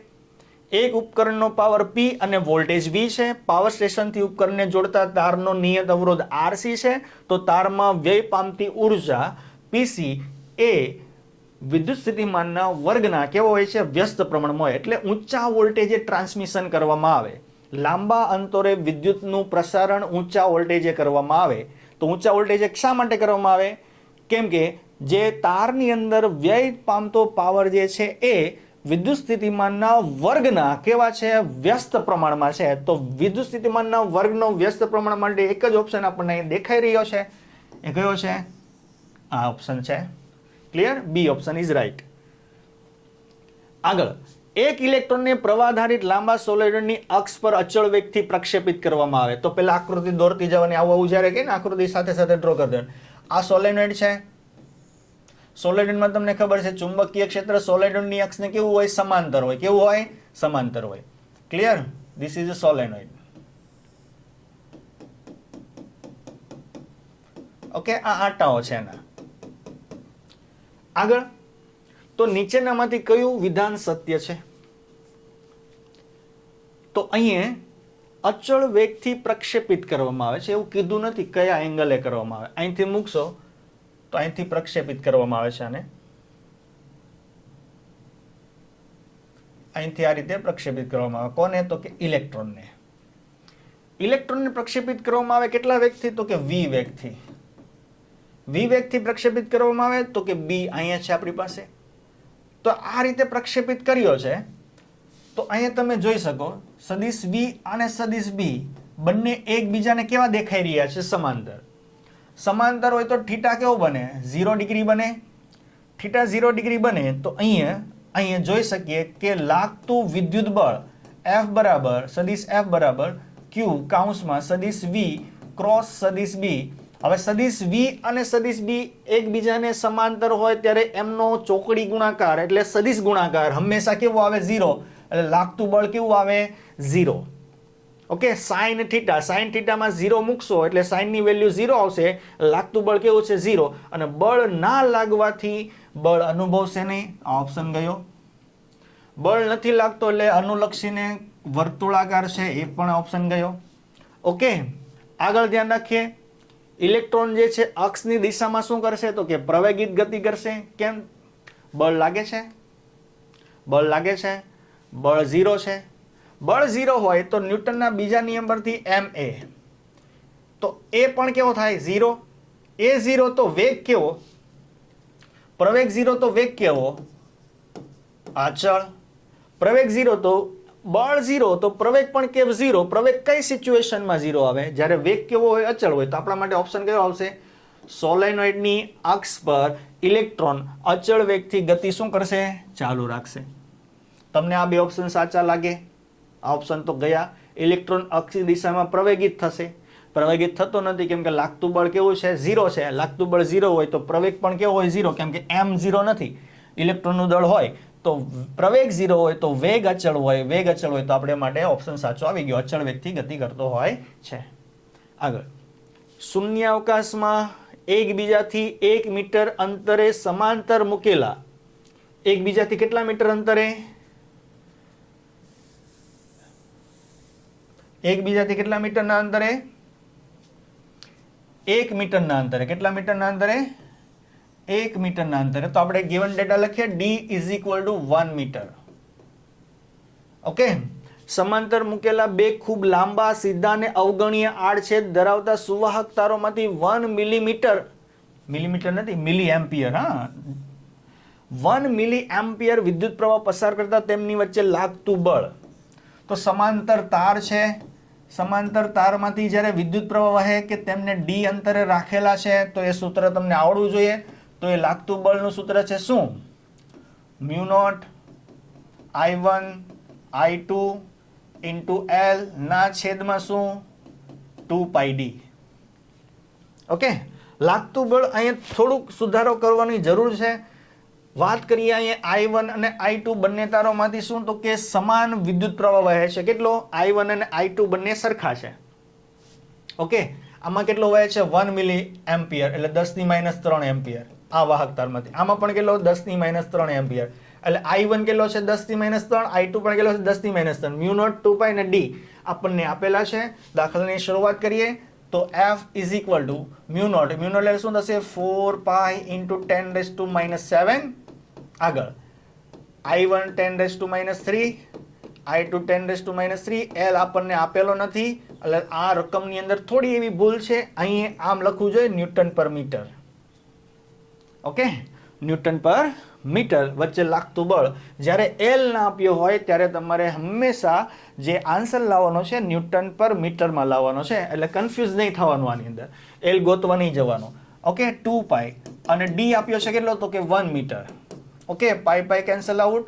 એક ઉપકરણનો પાવર P અને વોલ્ટેજ V છે. પાવર સ્ટેશનથી ઉપકરણને જોડતા તારનો નિયત અવરોધ RC છે. તો તારમાં વ્યય પામતી ઉર્જા PC એ વિદ્યુત સ્થિતિમાનના વર્ગના કેવો હોય છે? વ્યસ્ત પ્રમાણમાં હોય. એટલે ઊંચા વોલ્ટેજે ટ્રાન્સમિશન કરવામાં આવે. લાંબા અંતરે વિદ્યુતનું પ્રસારણ ઊંચા વોલ્ટેજે કરવામાં આવે. તો ઊંચા વોલ્ટેજે શા માટે કરવામાં આવે? કેમ કે જે તારની અંદર વ્યય પામતો પાવર જે છે એ વિદ્યુત સ્થિતિમાનના વર્ગના કેવા છે? વ્યસ્ત પ્રમાણમાં છે. તો વિદ્યુત સ્થિતિમાનના વર્ગનો વ્યસ્ત પ્રમાણ માટે એક જ ઓપ્શન આપણને અહીં દેખાઈ રહ્યો છે. એ કયો છે? આ ઓપ્શન છે. Clear? B option is right. આગળ, એક ઇલેક્ટ્રોનને પ્રવાહધારિત લાંબા સોલેનોઇડની અક્ષ પર અચળ વેગથી પ્રક્ષેપિત કરવામાં આવે તો પેલા આકૃતિ દોરતી જવાની, આવું જ્યારે કે આકૃતિ સાથે સાથે ડ્રો કરી દેવાની. આ સોલેનોઇડ છે. સોલેનોઇડમાં તમને ખબર છે ચુંબકીય ક્ષેત્ર સોલેનોઇડની અક્ષને કેવું હોય? સમાંતર હોય. કેવું હોય? સમાંતર હોય. Clear? This is a solenoid. Okay, આ આટાઓ છે એના. આગળ, તો નીચેનામાંથી કયું વિધાન સત્ય છે? તો અહીંયા અચળ વેગથી પ્રક્ષેપિત કરવામાં આવે છે એવું કીધું નથી કયા એંગલે કરવામાં આવે. અહીંથી મૂકશો તો અહીંથી પ્રક્ષેપિત કરવામાં આવે છે આને, અહીંથી આ રીતે પ્રક્ષેપિત કરવામાં આવે. કોને? તો કે ઇલેક્ટ્રોનને. ઇલેક્ટ્રોનને પ્રક્ષેપિત કરવામાં આવે કેટલા વેગથી? તો કે v વેગથી. v વેગથી પ્રક્ષેપિત કરવામાં આવે તો કે b અહીંયા છે આપણી પાસે. તો આ રીતે પ્રક્ષેપિત કર્યો છે. તો અહીંયા તમે જોઈ શકો સદિશ v અને સદિશ b બંને એકબીજાને કેવા દેખાઈ રહ્યા છે? સમાંતર. સમાંતર હોય તો થીટા કેવો બને? 0 ડિગ્રી બને. થીટા 0 ડિગ્રી બને તો અહીંયા જોઈ શકીએ કે લાગતું વિદ્યુત બળ F બરાબર સદિશ F બરાબર Q કૌંસમાં સદિશ v ક્રોસ સદિશ b. હવે સદિશ v અને સદિશ b એકબીજાને સમાંતર હોય ત્યારે એમનો ચોકડી ગુણાકાર એટલે સદિશ ગુણાકાર હંમેશા કેવો આવે? 0. એટલે લાગતું બળ કેવું આવે? 0. ઓકે, સાઇન થીટામાં 0 મૂકશો એટલે સાઇન ની વેલ્યુ 0 આવશે. લાગતું બળ કેવું છે? 0. અને બળ ના લાગવાથી બળ અનુભવશે નહીં. આ ઓપ્શન ગયો. બળ નથી લાગતો એટલે અનુલક્ષીને વર્તુળાકાર છે એ પણ ઓપ્શન ગયો. ઓકે, આગળ ધ્યાન રાખીએ. ઇલેક્ટ્રોન જે છે અક્ષની દિશામાં શું કરશે? તો કે પ્રવેગિત ગતિ કરશે. કેમ? બળ લાગે છે. બળ લાગે છે. બળ 0 છે. બળ 0 હોય તો ન્યૂટનના બીજા નિયમ પરથી ma તો એ પણ કેવો થાય? 0. એ 0 તો વેગ કેવો? પ્રવેગ 0 તો વેગ કેવો? અચળ. પ્રવેગ 0 તો બળ 0 તો પ્રવેગ પણ કેવો? 0. પ્રવેગ કઈ સિચ્યુએશનમાં 0 આવે? જ્યારે વેગ કેવો હોય? અચળ હોય. તો આપણા માટે ઓપ્શન કયો આવશે? સોલેનોઇડની અક્ષ પર ઇલેક્ટ્રોન અચળ વેગથી ગતિ શું કરશે? ચાલુ રાખશે. તમને આ બે ઓપ્શન સાચા લાગે? આ ઓપ્શન તો ગયા. ઇલેક્ટ્રોન અક્ષની દિશામાં પ્રવેગિત થશે. પ્રવેગિત થતો નથી કેમ કે લાગતું બળ કેવું છે? 0 છે. લાગતું બળ 0 હોય તો પ્રવેગ પણ કેવો હોય? 0. કેમ કે m 0 નથી. ઇલેક્ટ્રોનનું દળ હોય તો પ્રવેગ 0 હોય તો વેગ અચળ હોય. વેગ અચળ હોય તો આપણે માટે ઓપ્શન સાચો આવી ગયો. અચળ વેગથી ગતિ કરતો હોય છે. આગળ, શૂન્યાવકાશમાં એકબીજાથી 1 મીટર અંતરે સમાંતર મૂકેલા એકબીજાથી કેટલા મીટર અંતરે? એકબીજાથી કેટલા મીટરના અંતરે? 1 મીટરના અંતરે. કેટલા મીટરના અંતરે? 1 મીટરના અંતરે. તો આપણે ગિવન ડેટા લખીએ d is equal to 1 metre. Okay, સમાંતર મૂકેલા બે ખૂબ લાંબા સીધા અને અવગણ્ય આડછેદ ધરાવતા સુવાહક તારોમાંથી 1 મિલીમીટર નથી, મિલી એમ્પિયર. 1 મિલી એમ્પિયર વિદ્યુત પ્રવાહ પસાર કરતા તેમની વચ્ચે લાગતું બળ. તો સમાંતર તાર છે. સમાંતર તારમાંથી જ્યારે વિદ્યુત પ્રવાહ વહે કે તેમને d અંતરે રાખેલા છે તો એ સૂત્ર તમને આવડવું જોઈએ. તો એ લાગતું બળનું સૂત્ર છે શું? μ0 I1 I2 ઇન્ટુ L ના છેદમાં શું? 2πd. ઓકે, લાગતું બળ અહીંયા થોડુંક સુધારો કરવાની જરૂર છે. વાત કરીએ અહીંયા I1 અને I2 બંને તારોમાંથી શું? તો કે સમાન વિદ્યુત પ્રવાહ વહે છે. કેટલો? I1 અને I2 બંને સરખા છે. ઓકે, આમાં કેટલો વહે છે? 1 મિલી એમ્પિયર એટલે 10⁻³ એમ્પિયર આ વાહક તારમાંથી. આમાં પણ કેટલો? 10⁻³ એમ્પિયર. એટલે I1 કેટલો છે? 10⁻³. I2 પણ કેટલો છે? 10⁻³. μ0 2π અને d આપણને આપેલા છે. દાખલાની શરૂઆત કરીએ તો F ઇઝ ઇક્વલ ટુ μ0 એટલે શું થશે? 4π ઇન્ટુ 10⁻⁻7. આગળ I1 10⁻³ I2 10⁻³ L આપણને આપેલો નથી એટલે આ રકમની અંદર થોડી એવી ભૂલ છે. અહીં આમ લખવું જોઈએ ન્યૂટન પર મીટર. ઓકે, ન્યૂટન પર મીટર. વચ્ચે લાગતું બળ જ્યારે L ના આપ્યો હોય ત્યારે તમારે હંમેશા જે આન્સર લાવવાનો છે ન્યૂટન પર મીટરમાં લાવવાનો છે. એટલે કન્ફ્યુઝ નહીં થવાનું આની અંદર. L ગોતવા નહીં જવાનું. ઓકે, 2π અને ડી આપ્યો છે કેટલો તો કે 1 મીટર. ઓકે, પાઈ પાઈ કેન્સલ આઉટ,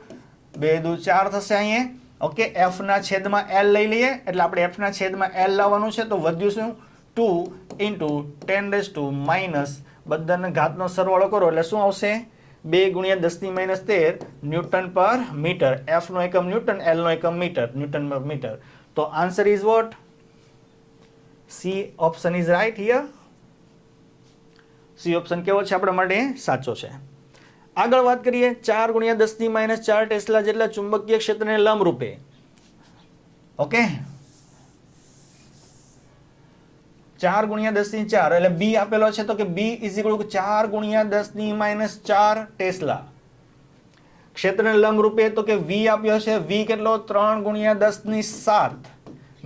2 દુ 4 થશે અહીંયા. ઓકે, એફ ના છેદમાં એલ લઈ લઈએ એટલે આપણે એફ ના છેદમાં એલ લાવવાનું છે, તો વધ્યું શું 2 into 10⁻⁻, બધાના ઘાતનો સરવાળો કરો એટલે શું આવશે 2 × 10⁻13 ન્યૂટન પર મીટર. એફ નો એકમ ન્યૂટન, એલ નો એકમ મીટર, ન્યૂટન પર મીટર. તો answer is what? C option is right here. C option કેવો છે આપણા માટે? સાચો છે. આગળ વાત કરીએ, 4 × 10⁻4 ટેસ્લા જેટલા ચુંબકીય ક્ષેત્રને લંબરૂપે. ઓકે, 4 × 10⁻4 એટલે બી આપેલો છે, તો કે B is equal to 4 × 10⁻4 tesla. ક્ષેત્રને લંબરૂપે તો કે વી આપ્યો છે, વી કેટલો 3 × 10⁻7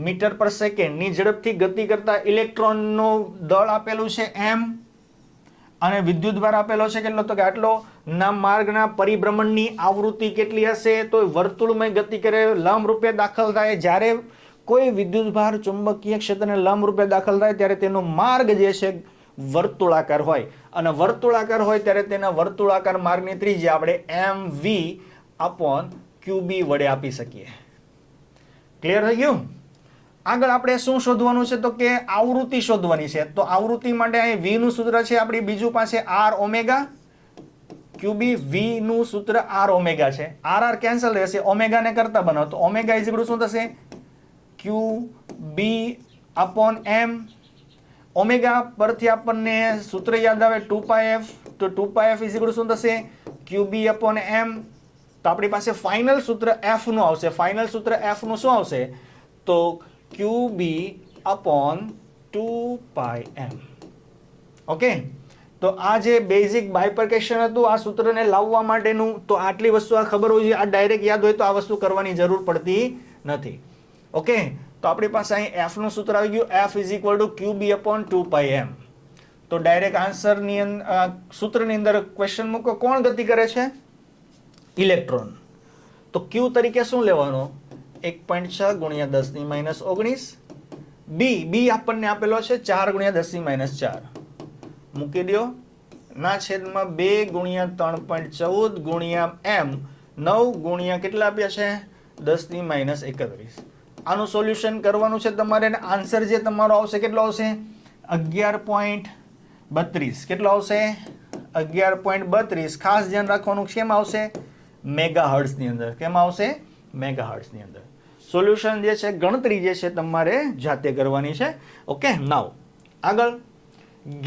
મીટર પર સેકન્ડ ની ઝડપથી ગતિ કરતા ઇલેક્ટ્રોનનું દળ આપેલું છે એમ, અને વિદ્યુતભાર આપેલો છે કેટલો તો કે આટલો. ના માર્ગના પરિભ્રમણની આવૃત્તિ કેટલી હશે? તો વર્તુળમય ગતિ કરે, લંબરૂપે દાખલ થાય. જ્યારે કોઈ વિદ્યુતભાર ચુંબકીય ક્ષેત્રને લંબરૂપે દાખલ થાય ત્યારે તેનો માર્ગ જે છે વર્તુળાકાર હોય, અને વર્તુળાકાર હોય ત્યારે તેના વર્તુળાકાર માર્ગની ત્રિજ્યા આપણે mv/qb વડે આપી શકીએ. ક્લિયર થઈ ગયું? આગળ આપણે શું શોધવાનું છે? તો કે આવૃત્તિ શોધવાની છે. તો આવૃત્તિ માટે અહીં v નું સૂત્ર છે આપણી બીજું પાસે r ઓમેગા qb. v નું સૂત્ર r ઓમેગા છે. r કેન્સલ રહેશે, ઓમેગા ને કરતા બનાવો તો ઓમેગા ઇઝ ઇક્વલ ટુ શું થશે? qb/m. ઓમેગા પરથી આપણને સૂત્ર યાદ આવે 2πf, તો 2πf ઇઝ ઇક્વલ ટુ શું થશે? qb/m. તો આપણી પાસે ફાઇનલ સૂત્ર f નું આવશે. ફાઇનલ સૂત્ર f નું શું આવશે? તો qb/2πm. ઓકે, તો આ જે બેઝિક બાયપર્કેશન હતું આ સૂત્રને લાવવા માટેનું, તો આટલી વસ્તુ આ ખબર હોવી જોઈએ. આ ડાયરેક્ટ યાદ હોય તો આ વસ્તુ કરવાની જરૂર પડતી નથી. ઓકે, તો આપણી પાસે અહીં f નું સૂત્ર આવી ગયું, f is equal two qb/2πm. તો ડાયરેક્ટ આન્સરની સૂત્રની અંદર ક્વેશ્ચન મૂકો, કોણ ગતિ કરે છે? ઇલેક્ટ્રોન. તો q તરીકે શું લેવાનો? 1.6 × 10⁻19. બી આપણને આપેલો છે 4 × 10⁻4. મૂકી દો, ના છેદમાં 2 × 3.14 × m, 9 × કેટલા આપ્યા છે? 10⁻31. આનું સોલ્યુશન કરવાનું છે તમારે, અને આન્સર જે તમારો આવશે કેટલો આવશે? 11.32. કેટલો આવશે? 11.32. ખાસ ધ્યાન રાખવાનું કેમ આવશે? મેગાહર્ટ્ઝ ની અંદર. કેમ આવશે? મેગાહર્ટ્ઝ ની અંદર. સોલ્યુશન જે છે, ગણતરી જે છે તમારે જાતે કરવાની છે. ઓકે, નાવ આગળ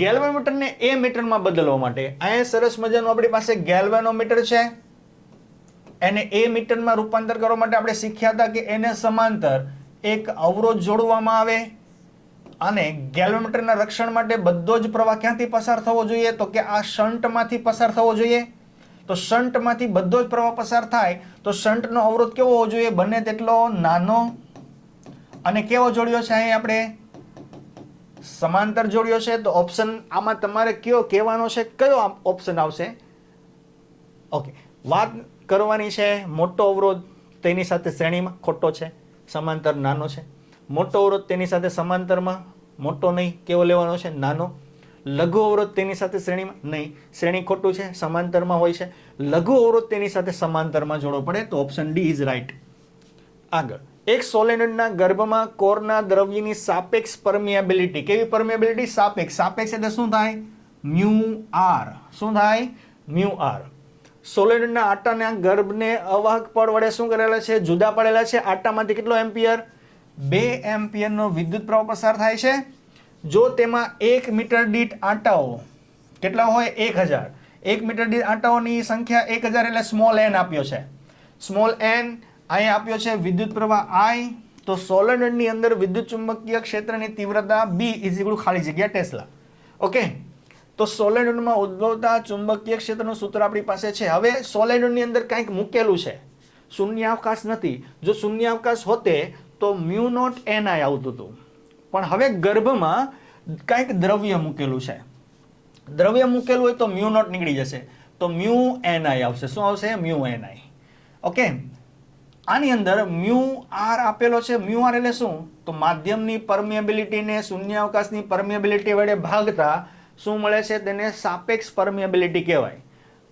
ગેલ્વેનોમીટરને એ મીટરમાં બદલવા માટે અહીંયા સરસ મજાનું આપણી પાસે ગેલ્વેનોમીટર છે. એને એ મીટરમાં રૂપાંતર કરવા માટે આપણે શીખ્યા હતા કે એને સમાંતર એક અવરોધ જોડવામાં આવે, અને ગેલ્વેનોમીટરના રક્ષણ માટે બધો જ પ્રવાહ ક્યાંથી પસાર થવો જોઈએ? તો કે આ શન્ટમાંથી પસાર થવો જોઈએ. તો શન્ટમાંથી બધો જ પ્રવાહ પસાર થાય તો શન્ટનો અવરોધ કેવો હોવો જોઈએ? બને તેટલો નાનો. અને કેવો જોડ્યો છે અહીં આપણે? સમાંતર જોડ્યો છે. તો ઓપ્શન આમાં તમારે કયો કહેવાનો છે? કયો ઓપ્શન આવશે? ઓકે, વાત કરવાની છે મોટો અવરોધ તેની સાથે શ્રેણીમાં ખોટો છે, સમાંતર નાનો છે. મોટો અવરોધ તેની સાથે સમાંતરમાં મોટો નહીં, કેવો લેવાનો છે? નાનો. લઘુ અવરોધ તેની સાથે શ્રેણીમાં નહીં, શ્રેણી ખોટું છે, સમાંતરમાં હોય છે. લઘુ અવરોધ તેની સાથે સમાંતરમાં જોડવો પડે, તો ઓપ્શન ડી ઇઝ રાઈટ. આગળ, એક સોલેનોઇડના ગર્ભમાં કોરના દ્રવ્યની સાપેક્ષ પરમિએબિલિટી. કેવી પરમિએબિલિટી? સાપેક્ષ. સાપેક્ષ એટલે શું થાય? μr. શું થાય? μr. સોલેનોઇડના આટાના ગર્ભને અવાહક પડ વડે શું કરેલા છે? જુદા પડેલા છે. આટામાંથી કેટલો એમ્પિયર? 2 એમ્પિયરનો વિદ્યુત પ્રવાહ પસાર થાય છે. જો તેમાં 1 મીટર દીઠ આટાઓ કેટલા હોય? 1000. 1 મીટર દીઠ આટાઓની સંખ્યા 1000 એટલે સ્મોલ n આપ્યો છે. સ્મોલ n અહીં આપ્યો છે વિદ્યુત પ્રવાહ I. તો સોલેનોઇડની અંદર વિદ્યુત ચુંબકીય ક્ષેત્રની તીવ્રતા B ઇઝ ઇક્વલ ખાલી જગ્યા ટેસ્લા. ઓકે, તો સોલેનોઇડમાં ઉદ્ભવતા ચુંબકીય ક્ષેત્રનું સૂત્ર આપણી પાસે છે. હવે સોલેનોઇડની અંદર કંઈક મૂકેલું છે, શૂન્યાવકાશ નથી. જો શૂન્યાવકાશ હોતે તો μ0 ni આવતું હતું, પણ હવે ગર્ભમાં કંઈક દ્રવ્ય મૂકેલું છે. દ્રવ્ય મૂકેલું હોય તો μ0 નીકળી જશે, તો μni આવશે. શું આવશે? μni. ઓકે, આની અંદર μr આપેલો છે. μr એટલે શું? તો માધ્યમની પરમિએબિલિટીને શૂન્યાવકાશની પરમિએબિલિટી વડે ભાગતા શું મળે છે? તેને સાપેક્ષ પરમિએબિલિટી કહેવાય.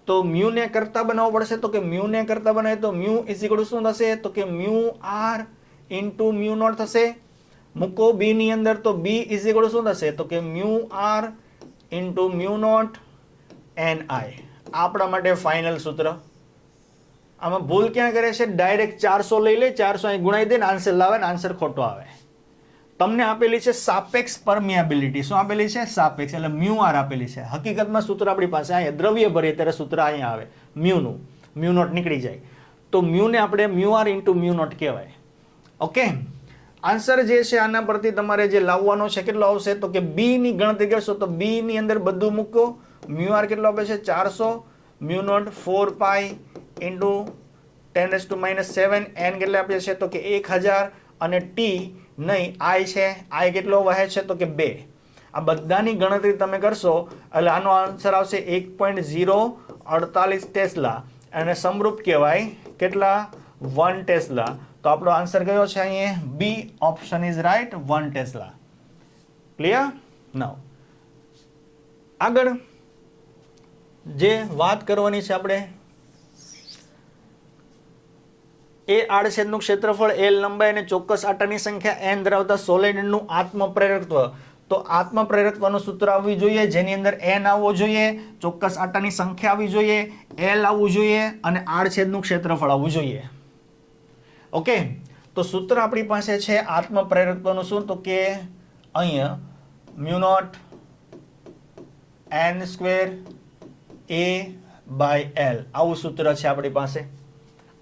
તો મ્યુ ને કરતા બનાવવો પડશે. તો કે મ્યુ ને કરતા બનાવે તો મ્યુ ઇઝ ઇક્વલ ટુ શું થશે? તો કે mu r into mu not થશે. મૂકો બી ની અંદર તો બી ઇઝ ઇક્વલ ટુ શું થશે? તો કે mu r into mu not N I. આપણા માટે ફાઇનલ સૂત્ર. આમાં ભૂલ ક્યાં કરે છે? ડાયરેક્ટ 400 લઈ લે, 400 અહીં ગુણાઈ દે ને આન્સર લાવે ને આન્સર ખોટો આવે. તમને આપેલી છે સાપેક્ષ પરમિએબિલિટી. શું આપેલી છે? સાપેક્ષ, એટલે મ્યુ આર આપેલી છે. હકીકતમાં સૂત્ર આપણી પાસે અહીંયા દ્રવ્ય ભરીએ ત્યારે સૂત્ર અહીંયા આવે મ્યુનું. મ્યુ નોટ નીકળી જાય તો મ્યુને આપણે mu r into mu not કહેવાય. ઓકે, આન્સર જે છે આના પરથી તમારે જે લાવવાનો છે કેટલો આવશે? તો કે બી ની ગણતરી કરશો તો બી ની અંદર બધું મૂકો. મ્યુ આર કેટલો આપે છે? 400. Mu not 4 pi into 10⁻⁷. N કેટલે આપે છે? તો કે 1000. અને ટી નહીં, આઈ છે. આઈ કેટલો વહે છે? તો કે 2. આ બધાની ગણતરી તમે કરશો એટલે આનો આન્સર આવશે 1.048 ટેસ્લા. અને સમરૂપ કહેવાય કેટલા? 1 ટેસ્લા. તો આપણો આન્સર કયો છે અહીંયા? B option is right, 1 tesla. Clear? Now આગળ જે વાત કરવાની છે આપણે, એ આડછેદનું ક્ષેત્રફળ, એલ લંબાઈ અને ચોક્કસ આટાની સંખ્યા n ધરાવતા સોલેનોઇડનું આત્મપ્રેરકત્વ. તો આત્મપ્રેરકત્વનું સૂત્ર આવવું જોઈએ જેની અંદર n આવવો જોઈએ, ચોક્કસ આટાની સંખ્યા આવવી જોઈએ, એલ આવવું જોઈએ અને આડછેદનું ક્ષેત્રફળ આવવું જોઈએ. ઓકે, તો સૂત્ર આપણી પાસે છે આત્મપ્રેરકત્વનું શું? તો કે અહીંયા mu not n square a by l આવું સૂત્ર છે આપણી પાસે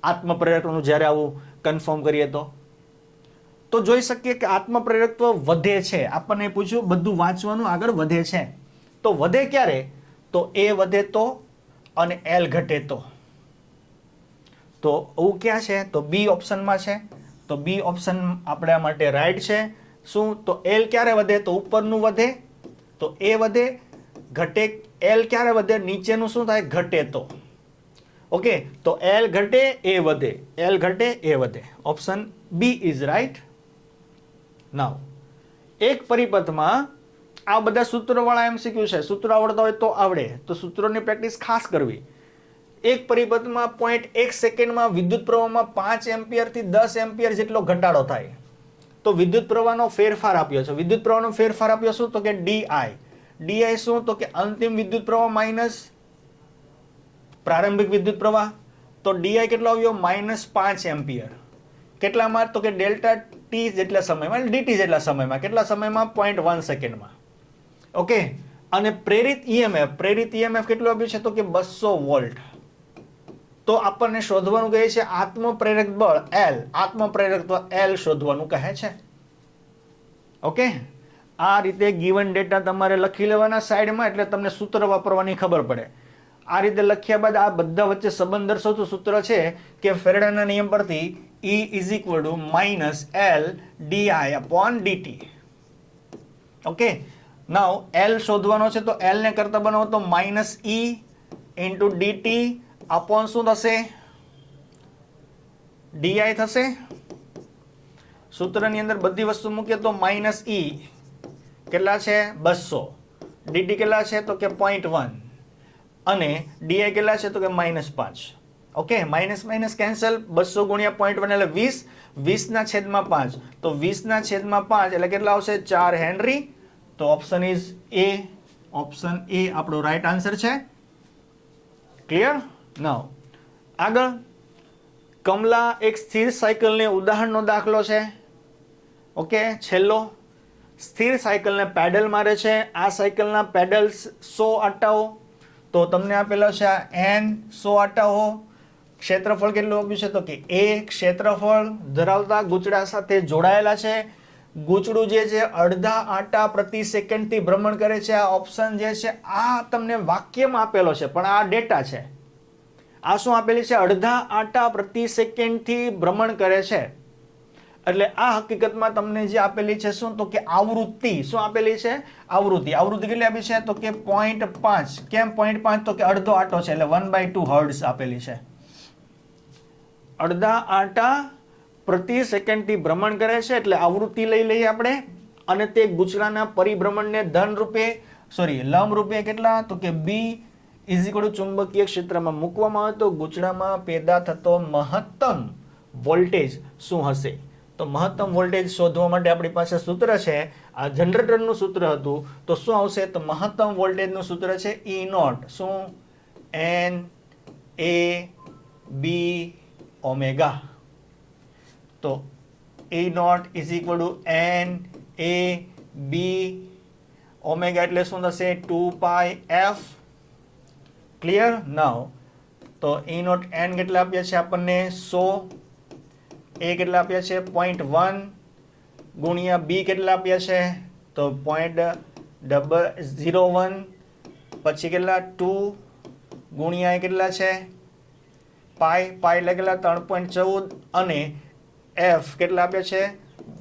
આત્મપ્રેરકત્વનું. જ્યારે આવું કન્ફર્મ કરીએ તો જોઈ શકીએ કે આત્મપ્રેરકત્વ વધે છે. આપણને પૂછ્યું બધું વાંચવાનું, આગળ વધે છે. તો વધે ક્યારે? તો એ વધે તો અને એલ ઘટે તો એવું ક્યાં છે? તો બી ઓપ્શનમાં છે. તો બી ઓપ્શન આપણા માટે રાઈટ છે. શું? તો એલ ક્યારે વધે? તો ઉપરનું વધે તો એ વધે, ઘટે એલ ક્યારે વધે? નીચેનું શું થાય? ઘટે તો. ઓકે, તો એલ ઘટે એ વધે, એલ ઘટે એ વધે. Option B is right. Now એક પરિપથમાં આ બધા સૂત્રવાળા એમસીક્યુ છે. સૂત્ર આવડતા હોય તો આવડે, તો સૂત્રોની પ્રેક્ટિસ ખાસ કરવી. એક પરિપથમાં 0.1 સેકન્ડમાં વિદ્યુત પ્રવાહમાં 5 એમ્પિયરથી 10 એમ્પિયર જેટલો ઘટાડો થાય. તો વિદ્યુત પ્રવાહનો ફેરફાર આપ્યો છે. વિદ્યુત પ્રવાહનો ફેરફાર આપ્યો શું? તો કે ડીઆઈ. ડીઆઈ શું? તો કે અંતિમ વિદ્યુત પ્રવાહ માઇનસ પ્રારંભિક વિદ્યુત પ્રવાહ. તો ડીઆઈ કેટલો આવ્યો? -5 એમ્પિયર. કેટલામાં? તો કે ડેલ્ટા ટી જેટલા સમયમાં, ડીટી જેટલા સમયમાં. કેટલા સમયમાં? 0.1 સેકન્ડમાં. ઓકે, અને પ્રેરિત ઈએમએફ કેટલું આપ્યું છે? તો કે 200 વોલ્ટ. તો આપણને શોધવાનું કહે છે આત્મપ્રેરક બળ એલ, આત્મપ્રેરકત્વ એલ શોધવાનું કહે છે. ઓકે, આ રીતે ગિવન ડેટા તમારે લખી લેવાના સાઈડમાં, એટલે તમને સૂત્ર વાપરવાની ખબર પડે. આ રીતે લખ્યા બાદ આ બધા વચ્ચે સંબંધ દર્શાવતું સૂત્ર છે કે ફેરાડેના નિયમ પરથી E is equal two -L di/dt. Okay, now L શોધવાનો છે તો L ને કરતા બનાવો તો -E ઇન્ટુ dt અપોન શું થશે? di થશે. સૂત્રની અંદર બધી વસ્તુ મૂકીએ તો -E કેટલા છે? 200. dt કેટલા છે? તો કે 0.1 અને di કેટલા છે? તો કે -5. Okay, minus cancel. 200 ગુણ્યા 0.1 એટલે 20. 20 ના છેદમાં 5. તો 20 ના છેદમાં 5 એટલે કેટલા આવશે? 4 હેનરી. તો option is A. Option A આપણો રાઈટ આન્સર છે. ક્લિયર? નાઉ આગળ કમલા એક સ્થિર સાયકલને ઉદાહરણનો દાખલો છે. ઓકે, છેલ્લો સ્થિર સાયકલને પેડલ મારે છે. આ સાયકલના પેડલ્સ 100 આટાઓ. તો તમને આપેલો છે આ n 100 આટાઓ. ક્ષેત્રફળ કેટલું આપ્યું છે? તો કે એ ક્ષેત્રફળ ધરાવતા ગૂંચળા સાથે જોડાયેલા છે. ગૂંચળું જે છે અડધા આટા પ્રતિ સેકન્ડથી ભ્રમણ કરે છે. આ ઓપ્શન જે છે આ તમને વાક્યમાં આપેલો છે પણ આ ડેટા છે. આ શું આપેલી છે? અડધા આટા પ્રતિ સેકન્ડથી ભ્રમણ કરે છે. એટલે આ હકીકતમાં તમને જે આપેલી છે શું? તો કે આવૃત્તિ. શું આપેલી છે? આવૃત્તિ. આવૃત્તિ કેટલી આપી છે? તો કે 0.5. કેમ 0.5? તો કે અડધો આટો છે એટલે 1/2 હર્ટ્ઝ આપેલી છે. અડધા આટા પ્રતિ સેકન્ડથી ભ્રમણ કરે છે એટલે આવૃત્તિ લઈ લઈએ આપણે, અને તે ગૂંચળાના પરિભ્રમણને ધન રૂપે સોરી લંબરૂપે કેટલા તો કે બી ઇઝ ઇક્વલ ટુ ચુંબકીય ક્ષેત્રમાં મૂકવામાં આવે તો ગૂંચળામાં પેદા થતો મહત્તમ વોલ્ટેજ શું હશે? તો મહત્તમ વોલ્ટેજ શોધવા માટે આપણી પાસે સૂત્ર છે, આ જનરેટરનું સૂત્ર હતું, તો શું આવશે? તો મહત્તમ વોલ્ટેજનું સૂત્ર છે ઈ નોટ, શું? N A B omega. તો E not is equal to N A B omega એટલે શું થશે? 2 f. ક્લિયર? નાઉ તો E નોટ એન કેટલા આપ્યા છે આપણને? 100. એ કેટલા આપ્યા છે? 0.1 ગુણ્યા બી કેટલા આપ્યા છે? તો 0.01 પછી કેટલા? 2 ગુણ્યા એ કેટલા છે? પાઈ એટલે કેટલા? 3.14 અને એફ કેટલા આપ્યા છે?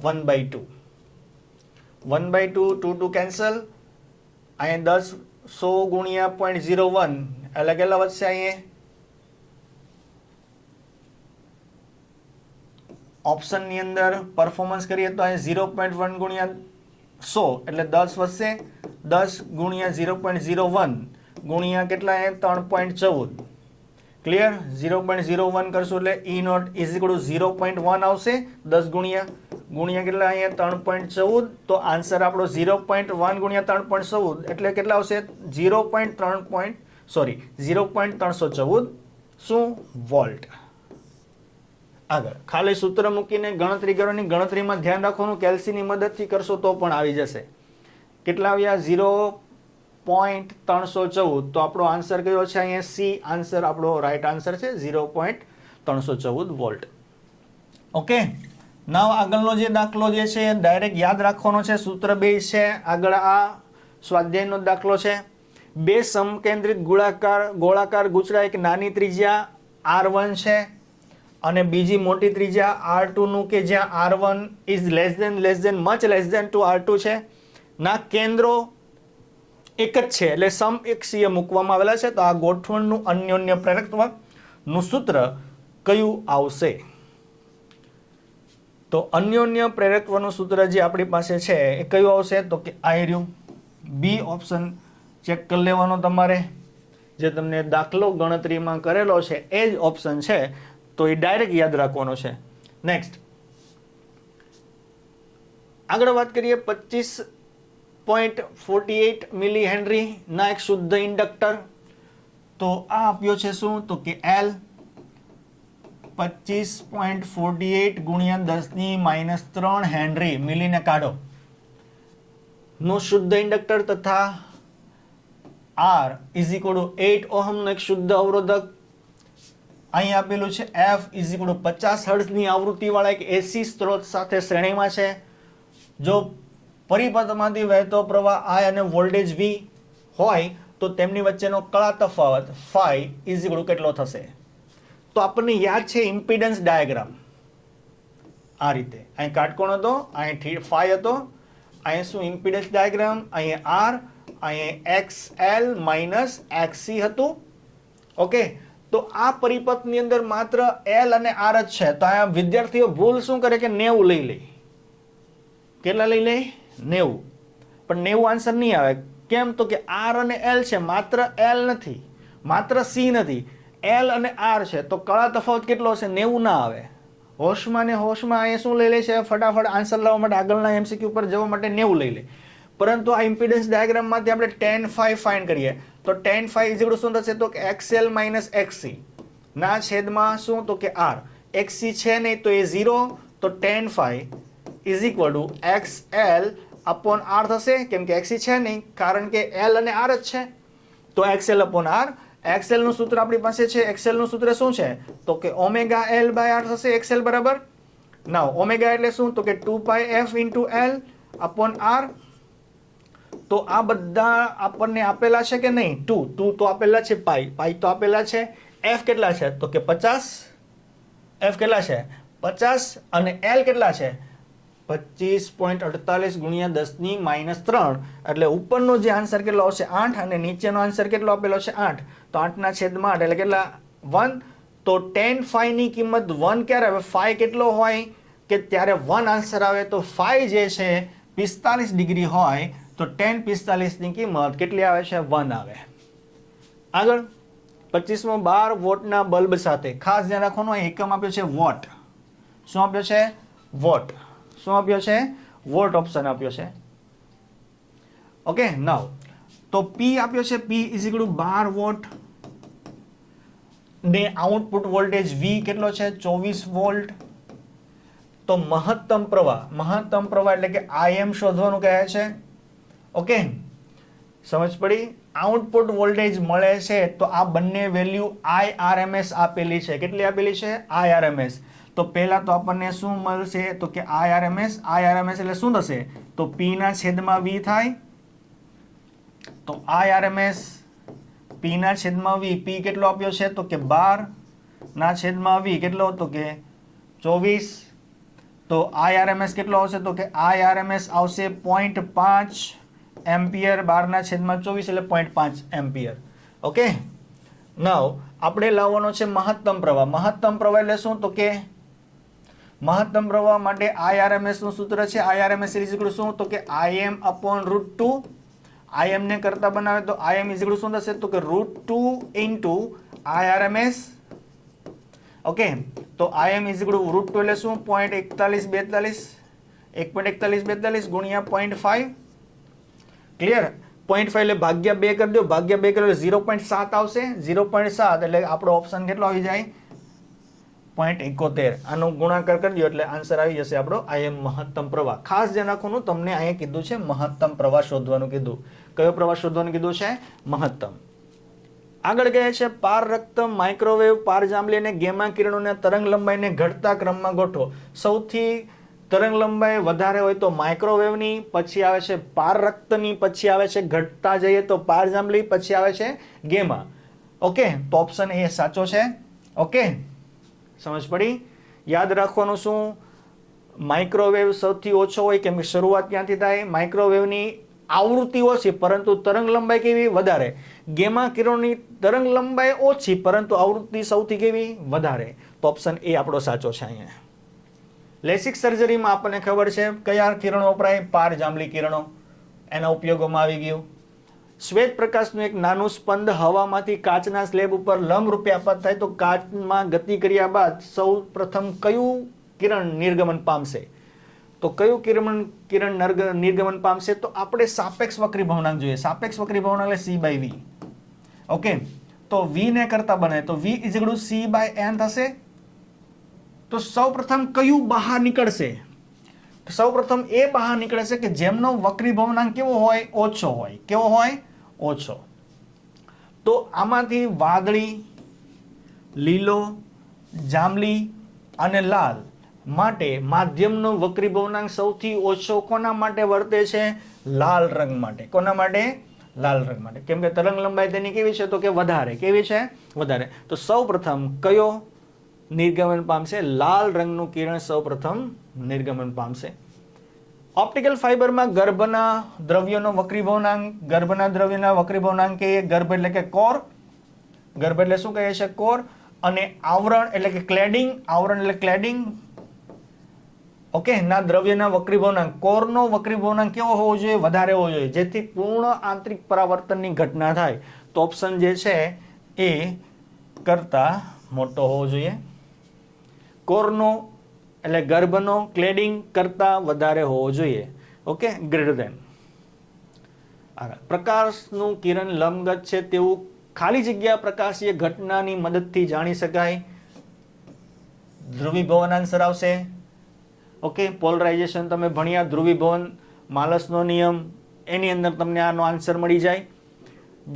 1/2. 1/2 2 કેન્સલ. અહીંયા 10 100 ગુણ્યા 0.01 એટલે કેટલા વધશે? અહીંયા ઓપ્શનની અંદર પરફોર્મન્સ કરીએ તો અહીંયા 0.1 ગુણ્યા 100 એટલે 10 વધશે. 10 ગુણ્યા 0.01 ગુણ્યા કેટલા? અહીંયા 3.14. ક્લિયર? 0.01 કરશું એટલે ઈ નોટ ઇઝ ઇક્વલ ટુ 0.1 આવશે. 10 ગુણ્યા કેટલા? અહીંયા 3.14. તો આન્સર આપણો 0.1 ગુણ્યા 3.14 એટલે કેટલા આવશે? 0.314 શું? વોલ્ટ. આગળ ખાલી સૂત્ર મૂકીને ગણતરી કરવાની. ગણતરીમાં ધ્યાન રાખવાનું કેલ્સીની મદદથી કરશો તો પણ આવી જશે. કેટલા આવ્યા? 0.314. તો આપણો આન્સર કયો છે? અહીંયા સી આન્સર આપણો રાઈટ આન્સર છે, 0.314 વોલ્ટ. ઓકે, નાવ આગળનો જે દાખલો જે છે ડાયરેક્ટ યાદ રાખવાનો છે. સૂત્ર 2 છે. આગળ આ સ્વાધ્યાયનો દાખલો છે. બે સમકેન્દ્રિત ગોળાકાર ગૂંચળા, એક નાની ત્રિજ્યા R1 છે અને બીજી મોટી ત્રિજ્યા R2 નું કે જ્યાં R1 is less than two R2 છે ના કેન્દ્રો એક જ છે એટલે સમએક્ષીય મૂકવામાં આવેલા છે. તો આ ગોઠવણનું અન્યોન્ય પ્રેરકત્વનું સૂત્ર કયું આવશે? તો અન્યોન્ય પ્રેરકત્વનું સૂત્ર જે આપણી પાસે છે એ કયું આવશે? તો કે આ રહ્યું બી ઓપ્શન ચેક કરી લેવાનો તમારે. જે તમને દાખલો ગણતરીમાં કરેલો છે એ જ ઓપ્શન છે, તો એ ડાયરેક્ટ યાદ રાખવાનો છે. નેક્સ્ટ આગળ વાત કરીએ 25.48 મિલી હેનરી ના એક શુદ્ધ ઇન્ડક્ટર. તો આ આપ્યો છે શું? તો કે L 25.48 ગુણ્યા 10⁻³ હેનરી મિલીને કાઢો નું શુદ્ધ ઇન્ડક્ટર તથા R is equal to 8 ohm નો એક શુદ્ધ અવરોધક. અહીં આપેલું છે F ઇઝ ઇક્વલ ટુ 50 હર્ટ્ઝની આવૃત્તિવાળા એક એસી સ્ત્રોત સાથે શ્રેણીમાં છે. જો પરિપથમાંથી વહેતો પ્રવાહ I અને વોલ્ટેજ V હોય તો તેમની વચ્ચેનો કળા તફાવત phi ઇઝ ઇક્વલ ટુ કેટલો થશે? તો આપણને યાદ છે ઇમ્પિડન્સ ડાયાગ્રામ આ રીતે. અહીં કાટકોણ હતો, અહીં phi હતો, અહીં શું ઇમ્પિડન્સ ડાયાગ્રામ, અહીં R, અહીં XL માઇનસ XC હતું. ઓકે, તો આ પરિપથની અંદર માત્ર L અને R જ છે. તો આ વિદ્યાર્થીઓ ભૂલ શું કરે કે 90 લઈ લે. કેટલા લઈ લે? 90. પણ 90 આન્સર નહીં આવે. કેમ? તો કે R અને L છે, માત્ર L નથી, માત્ર C નથી, L અને R છે. તો કળા તફાવત કેટલો હશે? 90 ના આવે. હોશમાં ને હોશમાં અહીંયા શું લઈ લે છે? ફટાફટ આન્સર લાવવા માટે આગળના MCQ પર જવા માટે 90 લઈ લે. પરંતુ આ ઇમ્પિડન્સ ડાયાગ્રામમાંથી આપણે tan phi ફાઇન્ડ કરીએ તો tan phi is equal two શું થશે? તો કે XL માઇનસ XC ના છેદમાં શું? તો કે R. XC છે નહીં તો એ 0. તો tan phi is equal two XL upon R થશે. કેમ કે XC છે નહીં, કારણ કે L અને R જ છે. તો XL અપોન R. XL નું સૂત્ર આપણી પાસે છે. XL નું સૂત્ર શું છે? તો કે ઓમેગા L બાય R થશે. XL બરાબર નાવ ઓમેગા એટલે શું? તો કે 2πf into L upon R. તો આ બધા આપણને આપેલા છે કે નહીં? 2 તો આપેલા છે, પાઈ તો આપેલા છે. F કેટલા છે? તો કે 50. F કેટલા છે? 50 અને L કેટલા છે? 25.48 ગુણ્યા 10⁻³ એટલે ઉપરનો જે આન્સર કેટલો આવશે? 8 અને નીચેનો આન્સર કેટલો આપેલો છે? 8. તો 8 છેદમાં 8 એટલે કેટલા? 1. તો tan phi ની કિંમત 1 ક્યારે આવે? phi કેટલો હોય કે ત્યારે 1 આન્સર આવે. તો phi જે છે 45 ડિગ્રી હોય તો 1045 ની કિંમત કેટલી આવે છે? 1 આવે. આગળ 25મો 12 વોટના બલ્બ સાથે. ખાસ ધ્યાન રાખવાનું, અહીં એકમ આપ્યો છે વોટ. શું આપ્યો છે? વોટ. શું આપ્યો છે? વોટ ઓપ્શન આપ્યો છે. ઓકે, નાઉ તો P આપ્યો છે, P is equal to 12 watt ને આઉટપુટ વોલ્ટેજ V કેટલો છે? 24 વોલ્ટ. તો મહત્તમ પ્રવાહ એટલે કે IM શોધવાનું કહે છે. ઓકે, સમજ પડી? આઉટપુટ વોલ્ટેજ મળે છે તો આ બંને વેલ્યુ IRMS આપેલી છે. કેટલી આપેલી છે? IRMS. તો પહેલા તો આપણને શું મળશે? તો કે IRMS એટલે શું થશે? તો P ના છેદમાં V થાય. તો IRMS P ના છેદમાં V. P કેટલો આપ્યો છે? તો કે 12 ના છેદમાં V કેટલો? તો કે 24. તો IRMS કેટલો આવશે? તો કે IRMS આવશે 0.5 એમ્પિયર. 12 ના છેદમાં 24 એટલે 0.5 એમ્પિયર. ઓકે, નાઉ આપણે લાવવાનો છે મહત્તમ પ્રવાહ. મહત્તમ પ્રવાહ એટલે શું? તો કે મહત્તમ પ્રવાહ માટે IRMS નું સૂત્ર છે. IRMS ઇઝ ઇક્વલ શું? તો કે IM upon √2. IM ને કરતા બનાવે તો IM ઇઝ ઇક્વલ શું થશે? તો કે √2 into IRMS. ઓકે, તો IM ઇઝ ઇક્વલ √2 એટલે શું? 0.4142 1.4142 ગુણ્યા 0.5. ક્લિયર? 0.5 એટલે ભાગ્યા 2 કરી દો. ભાગ્યા 2 કરો એટલે 0.7 આવશે. 0.7 એટલે આપણો ઓપ્શન કેટલો આવી જાય? 0.71. આનો ગુણાકાર કરી દો એટલે આન્સર આવી જશે આપણો IM મહત્તમ પ્રવાહ. ખાસ ધ્યાન રાખવાનું, તમને અહીંયા કીધું છે મહત્તમ પ્રવાહ શોધવાનું કીધું. કયો પ્રવાહ શોધવાનું કીધું છે? મહત્તમ. આગળ કહે છે પાર રક્ત, માઇક્રોવેવ, પારજાંબલી અને ગેમા કિરણોના તરંગ લંબાઈને ઘટતા ક્રમમાં ગોઠવો. સૌથી તરંગ લંબાઈ વધારે હોય તો માઇક્રોવેવની, પછી આવે છે પાર રક્તની, પછી આવે છે ઘટતા જઈએ તો પારજાંબલી, પછી આવે છે ગેમા. ઓકે, તો ઓપ્શન એ સાચો છે. ઓકે, સમજ પડી? યાદ રાખવાનું શું? માઇક્રોવેવ સૌથી ઓછો હોય કેમ કે શરૂઆત ક્યાંથી થાય? માઇક્રોવેવની આવૃત્તિ ઓછી પરંતુ તરંગ લંબાઈ કેવી? વધારે. ગેમા કિરણોની તરંગ લંબાઈ ઓછી પરંતુ આવૃત્તિ સૌથી કેવી? વધારે. તો ઓપ્શન એ આપણો સાચો છે. અહીંયા લેસિક સર્જરીમાં આપણને ખબર છે કયા કિરણો વપરાય? પારજાંબલી કિરણો એના ઉપયોગોમાં આવી ગયું. શ્વેત પ્રકાશનું એક નાનું સ્પંદ હવામાંથી કાચના સ્લેબ ઉપર લંબ રૂપે આપાત થાય તો કાચમાં ગતિ કર્યા બાદ સૌ પ્રથમ કયું કિરણ નિર્ગમન પામશે? તો કયું કિરણ નિર્ગમન પામશે? તો આપણે સાપેક્ષ વક્રીભવનાંક જોઈએ. સાપેક્ષ વક્રીભવનાંક એટલે C/V. ઓકે, તો V ને કરતા બને તો V is equal two C/N થશે. તો સૌપ્રથમ કયું બહાર નીકળશે? સૌપ્રથમ એ બહાર નીકળશે કે જેમનો વક્રીભવનાંક કેવો હોય? ઓછો હોય. કેવો હોય? ઓછો. તો આમાંથી વાદળી, લીલો, જાંબલી અને લાલ માટે માધ્યમનો વક્રીભવનાંક સૌથી ઓછો કોના માટે વર્તે છે? લાલ રંગ માટે. કોના માટે? લાલ રંગ માટે. કેમ કે તરંગ લંબાઈ તેની કેવી છે? તો કે વધારે. કેવી છે? વધારે. તો સૌપ્રથમ કયો નિર્ગમન પામશે? લાલ રંગનું કિરણ સૌપ્રથમ નિર્ગમન પામશે. ઓપ્ટિકલ ફાઇબરમાં ગર્ભના દ્રવ્યનો વક્રીભવનાંક, ગર્ભના દ્રવ્યના વક્રીભવનાંક કે ગર્ભ એટલે કે કોર. ગર્ભ એટલે શું કહે છે? કોર. અને આવરણ એટલે કે ક્લેડિંગ. આવરણ એટલે ક્લેડિંગ. ઓકે, ના દ્રવ્યના વક્રીભવનાંક, કોરનો વક્રીભવનાંક કેવો હોવો જોઈએ? વધારે હોવો જોઈએ, જેથી પૂર્ણ આંતરિક પરાવર્તનની ઘટના થાય. તો ઓપ્શન જે છે એ કરતા મોટો હોવો જોઈએ. કોરનો એટલે ગર્ભનો ક્લેડિંગ કરતા વધારે હોવો જોઈએ. Okay, greater than. પ્રકાશનું કિરણ લંબગત છે તેવું ખાલી જગ્યા પ્રકાશીય ઘટનાની મદદથી જાણી શકાય. ધ્રુવીભવન આન્સર આવશે. ઓકે, પોલરાઇઝેશન તમે ભણ્યા, ધ્રુવીભવન, માલસનો નિયમ, એની અંદર તમને આનો આન્સર મળી જાય.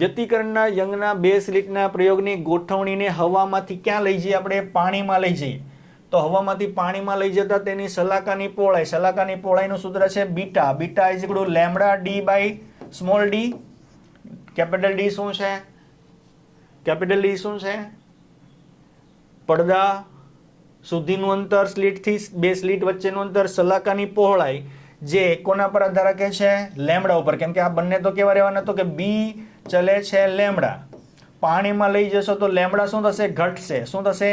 વ્યતિકરણના યંગના 2 સ્લિટના પ્રયોગની ગોઠવણીને હવામાંથી ક્યાં લઈ જઈએ? આપણે પાણીમાં લઈ જઈએ. તો હવામાંથી પાણીમાં લઈ જતા તેની સલાકાની પહોળાઈ. સલાકાની પહોળાઈનું સૂત્ર છે beta. Beta is equal to lambda d by small d. Capital D શું છે? કેપિટલ D શું છે? પડદા સુધીનું અંતર, સ્લિટથી 2 સ્લિટ વચ્ચેનું અંતર, સલાકાની પહોળાઈ જે કોના પર આધાર રાખે છે? લેમ્બડા ઉપર. કેમ કે આ બંને તો કેવા રહેવાના? તો કે B ચલે છે લેમ્બડા. પાણીમાં લઈ જશો તો લેમ્બડા શું થશે? ઘટશે. શું થશે?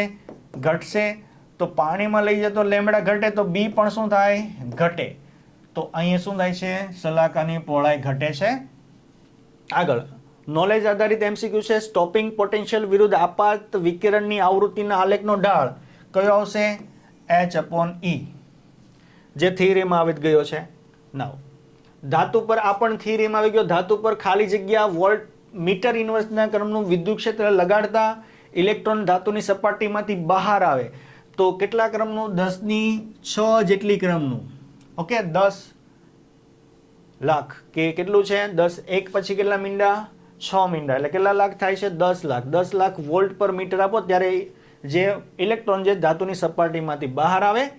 ઘટશે. તો પાણીમાં લઈ જતો લેમ્બડા ઘટે તો B પણ શું થાય? ઘટે. તો અહીંયા શું થાય છે? શલાકાની પહોળાઈ ઘટે છે. આગળ નોલેજ આધારિત MCQ છે. સ્ટોપિંગ પોટેન્શિયલ વિરુદ્ધ આપાત વિકિરણની આવૃત્તિના આલેખનો ઢાળ કયો આવશે? H/E, જે થિયરીમાં આવી ગયો છે. નાવ ધાતુ પર આ પણ થિયરીમાં આવી ગયો. ધાતુ પર ખાલી જગ્યા વોલ્ટ મીટર ઇન્વર્સના ક્રમનું વિદ્યુત ક્ષેત્ર લગાડતા ઇલેક્ટ્રોન ધાતુની સપાટીમાંથી બહાર આવે તો કેટલા ક્રમનું? 10⁶ જેટલી ક્રમનું. ઓકે, 10 લાખ કે કેટલું છે? 10 એક પછી કેટલા મીંડા? 6 મીંડા, એટલે કેટલા લાખ થાય છે? 10 લાખ. 10 લાખ વોલ્ટ પર મીટર આપો ત્યારે જે ઇલેક્ટ્રોન જે ધાતુની સપાટીમાંથી બહાર આવે.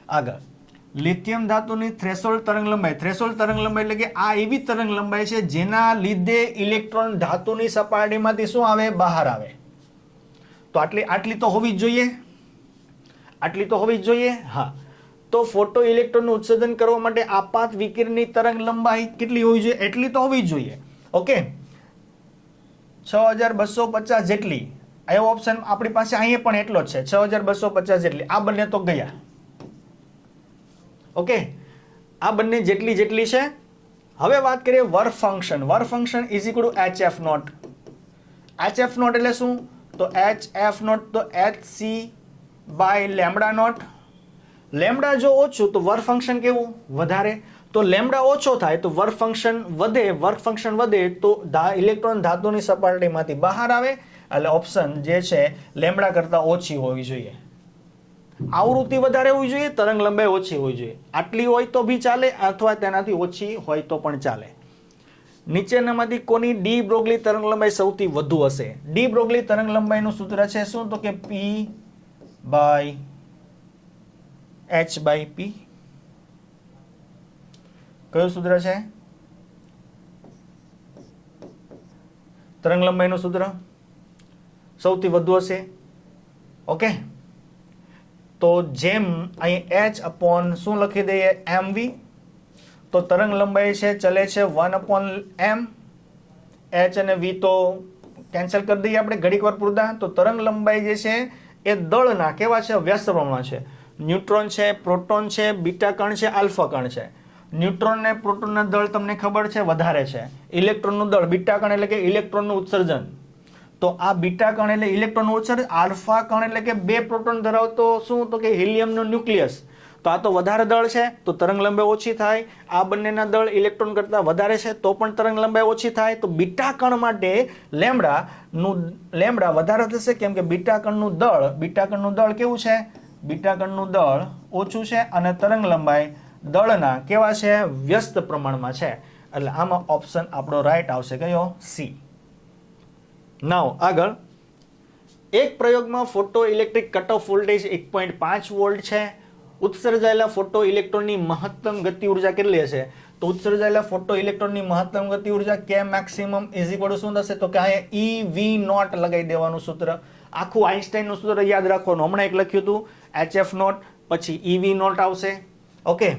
આગળ લિથિયમ ધાતુની થ્રેશોલ્ડ તરંગ લંબાઈ. થ્રેશોલ્ડ તરંગ લંબાઈ એટલે કે આ એવી તરંગ લંબાઈ છે જેના લીધે ઇલેક્ટ્રોન ધાતુની સપાટીમાંથી શું આવે? બહાર આવે. તો આટલી તો હોવી જ જોઈએ. આટલી તો હોવી જ જોઈએ. હા, તો ફોટો ઇલેક્ટ્રોનનું ઉત્સર્જન કરવા માટે આપાત વિકિરણની તરંગ લંબાઈ કેટલી હોવી જોઈએ? એટલી તો હોવી જ જોઈએ. ઓકે, 6250 જેટલી. એવો ઓપ્શન આપણી પાસે અહીંયા પણ એટલો જ છે, 6250 જેટલી. આ બંને તો ગયા. ઓકે, આ બંને જેટલી છે. હવે વાત કરીએ work function. Work function is equal two HF0. HF0 એટલે શું? તો HF0 તો hc/λ0. લેમ્ડા જો ઓછું તો વર્ક ફંક્શન કેવું? વધારે. તો લેમ્ડા ઓછો થાય તો વર્ક ફંક્શન વધે. વર્ક ફંક્શન વધે તો ઇલેક્ટ્રોન ધાતુની સપાટીમાંથી બહાર આવે. એટલે ઓપ્શન જે છે લેમ્ડા કરતાં ઓછી હોવી જોઈએ. આવૃત્તિ વધારે હોવી જોઈએ, તરંગ લંબાઈ ઓછી હોવી જોઈએ. આટલી હોય તો બી ચાલે અથવા તેનાથી ઓછી હોય તો પણ ચાલે. નીચેનામાંથી કોની ડી બ્રોગલી તરંગ લંબાઈ સૌથી વધુ હશે? ડી બ્રોગલી તરંગ લંબાઈનું સૂત્ર છે શું? તો કે P/H/P. કયું સૂત્ર છે? તરંગ લંબાઈનું સૂત્ર સૌથી વધુ હશે. ઓકે, તો જેમ અહીં H/ શું લખી દઈએ? mv. તો તરંગ લંબાઈ છે ચલે છે 1/m. H અને v તો કેન્સલ કરી દઈએ આપણે ઘડીક વાર પૂરતા. તો તરંગ લંબાઈ જે છે એ દળના કેવા છે? વ્યસ્ત પ્રમાણમાં છે. ન્યુટ્રોન છે, પ્રોટોન છે, બીટા કણ છે, આલ્ફા કણ છે. ન્યુટ્રોન ને પ્રોટોનના દળ તમને ખબર છે વધારે છે. ઇલેક્ટ્રોનનું દળ બીટા કણ એટલે કે ઇલેક્ટ્રોનનું ઉત્સર્જન. તો આ બીટા કણ એટલે ઇલેક્ટ્રોનનું ઉત્સર્જન. આલ્ફા કણ એટલે કે 2 પ્રોટોન ધરાવતો શું? તો કે હિલિયમનું ન્યુક્લિયસ. તો આ તો વધારે દળ છે તો તરંગ લંબાઈ ઓછી થાય. આ બંનેના દળ ઇલેક્ટ્રોન કરતાં વધારે છે તો પણ તરંગ લંબાઈ ઓછી થાય. તો બીટા કણ માટે લેમ્ડા વધારે થશે કેમ કે બીટા કણનું દળ કેવું છે? બીટા કણનું દળ ઓછું છે અને તરંગ લંબાઈ દળના કેવા છે? વ્યસ્ત પ્રમાણમાં છે. એટલે આમાં ઓપ્શન આપણો રાઈટ આવશે કયો? સી. નાવ આગળ એક પ્રયોગમાં photo electric cut off voltage 1.5 volt છે. ઉત્સર્જાયેલા ફોટો ઇલેક્ટ્રોનની મહત્તમ ગતિ ઉર્જા કેટલી હશે? તો ઉત્સર્જાયેલા ફોટો ઇલેક્ટ્રોનની મહત્તમ ગતિ ઉર્જા K maximum is equal two શું થશે? તો કે અહીંયા EV0 લગાવી દેવાનું સૂત્ર. આખું આઇન્સ્ટાઈનનું સૂત્ર યાદ રાખવાનું. હમણાં એક લખ્યું હતું HF0 પછી EV0 આવશે. ઓકે,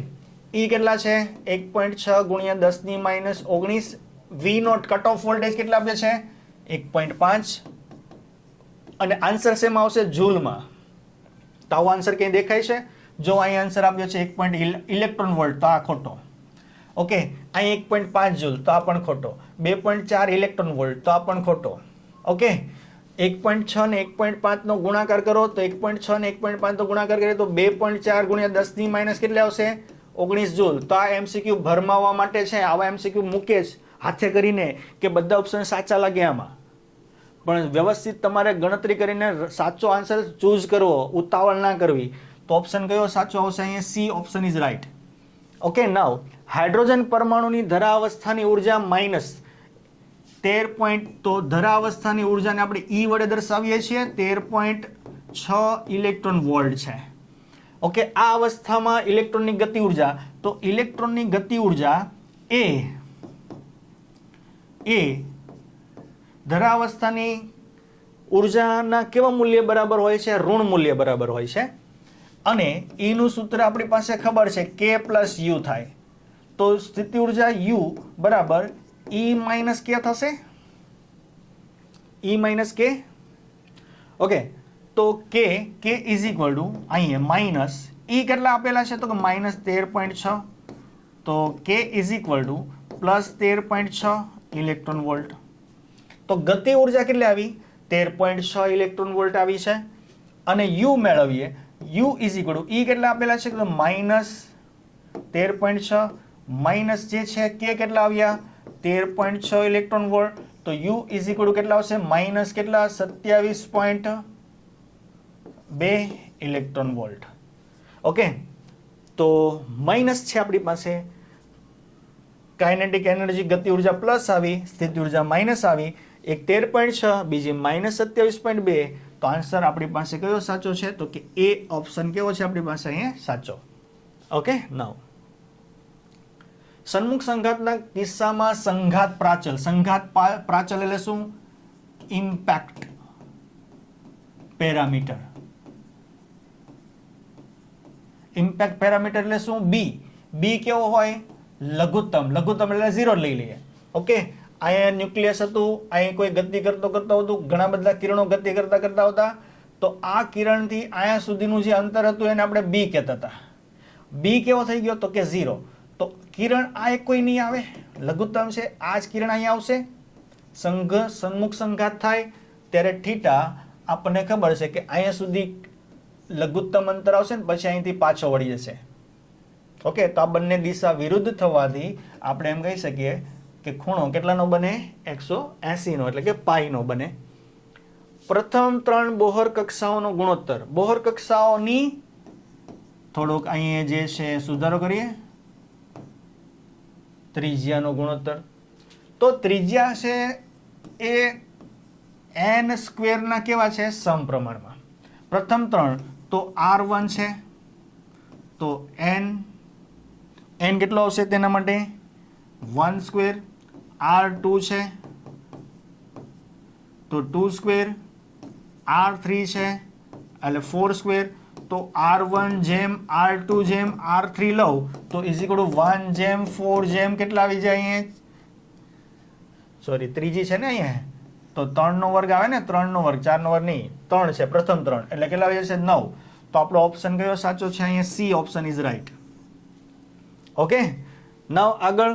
E કેટલા છે? 1.6 × 10⁻19. V0 કટ ઓફ વોલ્ટેજ કેટલા આપે છે? 1.5. અને આન્સર શેમાં આવશે? જૂલમાં. તો આવો આન્સર ક્યાંય દેખાય છે? જો અહીં આન્સર આપ્યો છે 1. ઇલેક્ટ્રોન વોલ્ટ તો આ ખોટો. ઓકે, અહીં 1.5 જૂલ તો આ પણ ખોટો. 2.4 ઇલેક્ટ્રોન વોલ્ટ તો આ પણ ખોટો. ઓકે, 1.6 ને 1.5 નો ગુણાકાર કરો તો 1.6 ને 1.5 નો ગુણાકાર કરીએ તો 2.4 × 10⁻- કેટલે આવશે? 19 જૂલ. તો આ MCQ ભરમાવવા માટે છે. આવા MCQ મૂકે જ હાથે કરીને કે બધા ઓપ્શન સાચા લાગે આમાં. પણ વ્યવસ્થિત તમારે ગણતરી કરીને સાચો આન્સર ચૂઝ કરવો, ઉતાવળ ના કરવી. તો ઓપ્શન કયો સાચો આવશે? અહીંયા C option is right. Okay, now hydrogen પરમાણુની ધરાવસ્થાની ઉર્જા -13. તો ધરાવસ્થાની ઉર્જાને આપણે E વડે દર્શાવીએ છીએ. 13.6 ઇલેક્ટ્રોન વોલ્ટ છે. ઓકે, આ અવસ્થામાં ઇલેક્ટ્રોનની ગતિ ઉર્જા, તો ઇલેક્ટ્રોનની ગતિ ઉર્જા એ ધરાવસ્થાની ઉર્જાના કેવા મૂલ્ય બરાબર હોય છે? ઋણ મૂલ્ય બરાબર હોય છે. અને E નું સૂત્ર આપણી પાસે ખબર છે K + U થાય. તો સ્થિતિ ઉર્જા U બરાબર E - K થશે. E - K. ઓકે, તો K ઇઝ ઇક્વલ ટુ અહીંયા માઇનસ E કેટલા આપેલા છે? તો કે -13.6. તો K is equal two +13.6 electron volt. તો ગતિ ઉર્જા કેટલી આવી? 13.6 ઇલેક્ટ્રોન વોલ્ટ આવી છે. અને U મેળવીએ, U is equal two E કેટલા આપેલા છે? તો -13.6 માઇનસ જે છે K કેટલા આવ્યા? 13.6 ઇલેક્ટ્રોન વોલ્ટ. તો U ઇઝ ઇક્વલ ટુ કેટલા આવશે? માઇનસ કેટલા? 27.2 ઇલેક્ટ્રોન વોલ્ટ. ઓકે, તો માઇનસ છે આપણી પાસે. કાઇનેટિક એનર્જી ગતિ ઉર્જા પ્લસ આવી, સ્થિતિ ઉર્જા માઇનસ આવી. એક 13.6, બીજી -27.2. તો આન્સર આપણી પાસે કયો સાચો છે? તો કે એ ઓપ્શન કેવો છે આપણી પાસે અહીંયા સાચો. ઓકે, નાઉ સન્મુખ સંઘાતના કિસ્સામાં સંઘાત પ્રાચલ. સંઘાત પ્રાચલ એટલે શું? Impact parameter. ઇમ્પેક્ટ પેરામીટર એટલે શું? બી. બી કેવો હોય? લઘુત્તમ. લઘુત્તમ એટલે 0 લઈ લઈએ. ઓકે, અહીંયા ન્યુક્લિયસ હતું, અહીંયા કોઈ ગતિ કરતો હતું, ઘણા બધા કિરણો ગતિ કરતા હતા. તો આ કિરણથી અહીંયા સુધીનું જે અંતર હતું એને આપણે બી કહેતા હતા. બી કેવો થઈ ગયો? તો કે 0. તો કિરણ આ એક કોઈ નહીં આવે, લઘુત્તમ છે. આ જ કિરણ અહીંયા આવશે. સન્મુખ સંઘાત થાય ત્યારે થીટા આપણને ખબર છે કે અહીંયા સુધી લઘુત્તમ અંતર આવશે ને પછી અહીંથી પાછો વળી જશે. ઓકે, તો આ બંને દિશા વિરુદ્ધ થવાથી આપણે એમ કહી શકીએ કે ખૂણો કેટલાનો બને? 180 નો, એટલે કે પાઈનો બને. પ્રથમ 3 બોહર કક્ષાઓનો ગુણોત્તર. બોહર કક્ષાઓની થોડોક અહીંયા જે છે સુધારો કરીએ. ત્રિજ્યાનો ગુણોત્તર. તો ત્રિજ્યા છે એ n² ના કેવા છે? સમપ્રમાણમાં. પ્રથમ 3 તો R1 છે, તો n કેટલો આવશે તેના માટે? 1². R2 છે તો 2². R3 છે એટલે 4². તો R1 જેમ R2 જેમ R3 લઉં તો ઇઝ ઇક્વલ ટુ 1/4 જેમ કેટલા આવી જાય અહીંયા? સોરી, ત્રીજી છે ને અહીંયા, તો 3 નો વર્ગ આવે ને? 3 નો વર્ગ, 4 નો વર્ગ નહીં, 3 છે પ્રથમ 3 એટલે કેટલા આવી જશે? 9. તો આપણો ઓપ્શન કયો સાચો છે? અહીંયા C option is right. Okay, now આગળ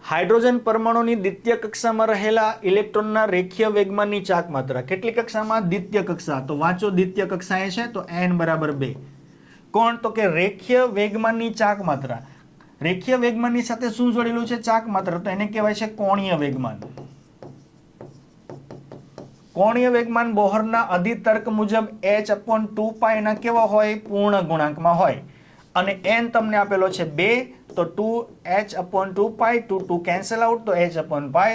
હાઇડ્રોજન પરમાણુની દ્વિતીય કક્ષામાં રહેલા ઇલેક્ટ્રોનના રેખીય વેગમાનની ચાક માત્રા. કેટલી કક્ષામાં? દ્વિતીય કક્ષા. તો વાંચો, દ્વિતીય કક્ષાએ છે તો n બરાબર 2. કોણ? તો કે રેખીય વેગમાનની ચાક માત્રા. રેખીય વેગમાનની સાથે શું જોડેલું છે? ચાક માત્રા. તો એને કહેવાય છે કોણીય વેગમાન. કોણીય વેગમાન બોહરના અધિતર્ક મુજબ h/2π ના કેવા હોય? પૂર્ણ ગુણાંકમાં હોય. અને n તમને આપેલો છે 2, તો 2h/2π, 2 કેન્સલ આઉટ, તો h/π.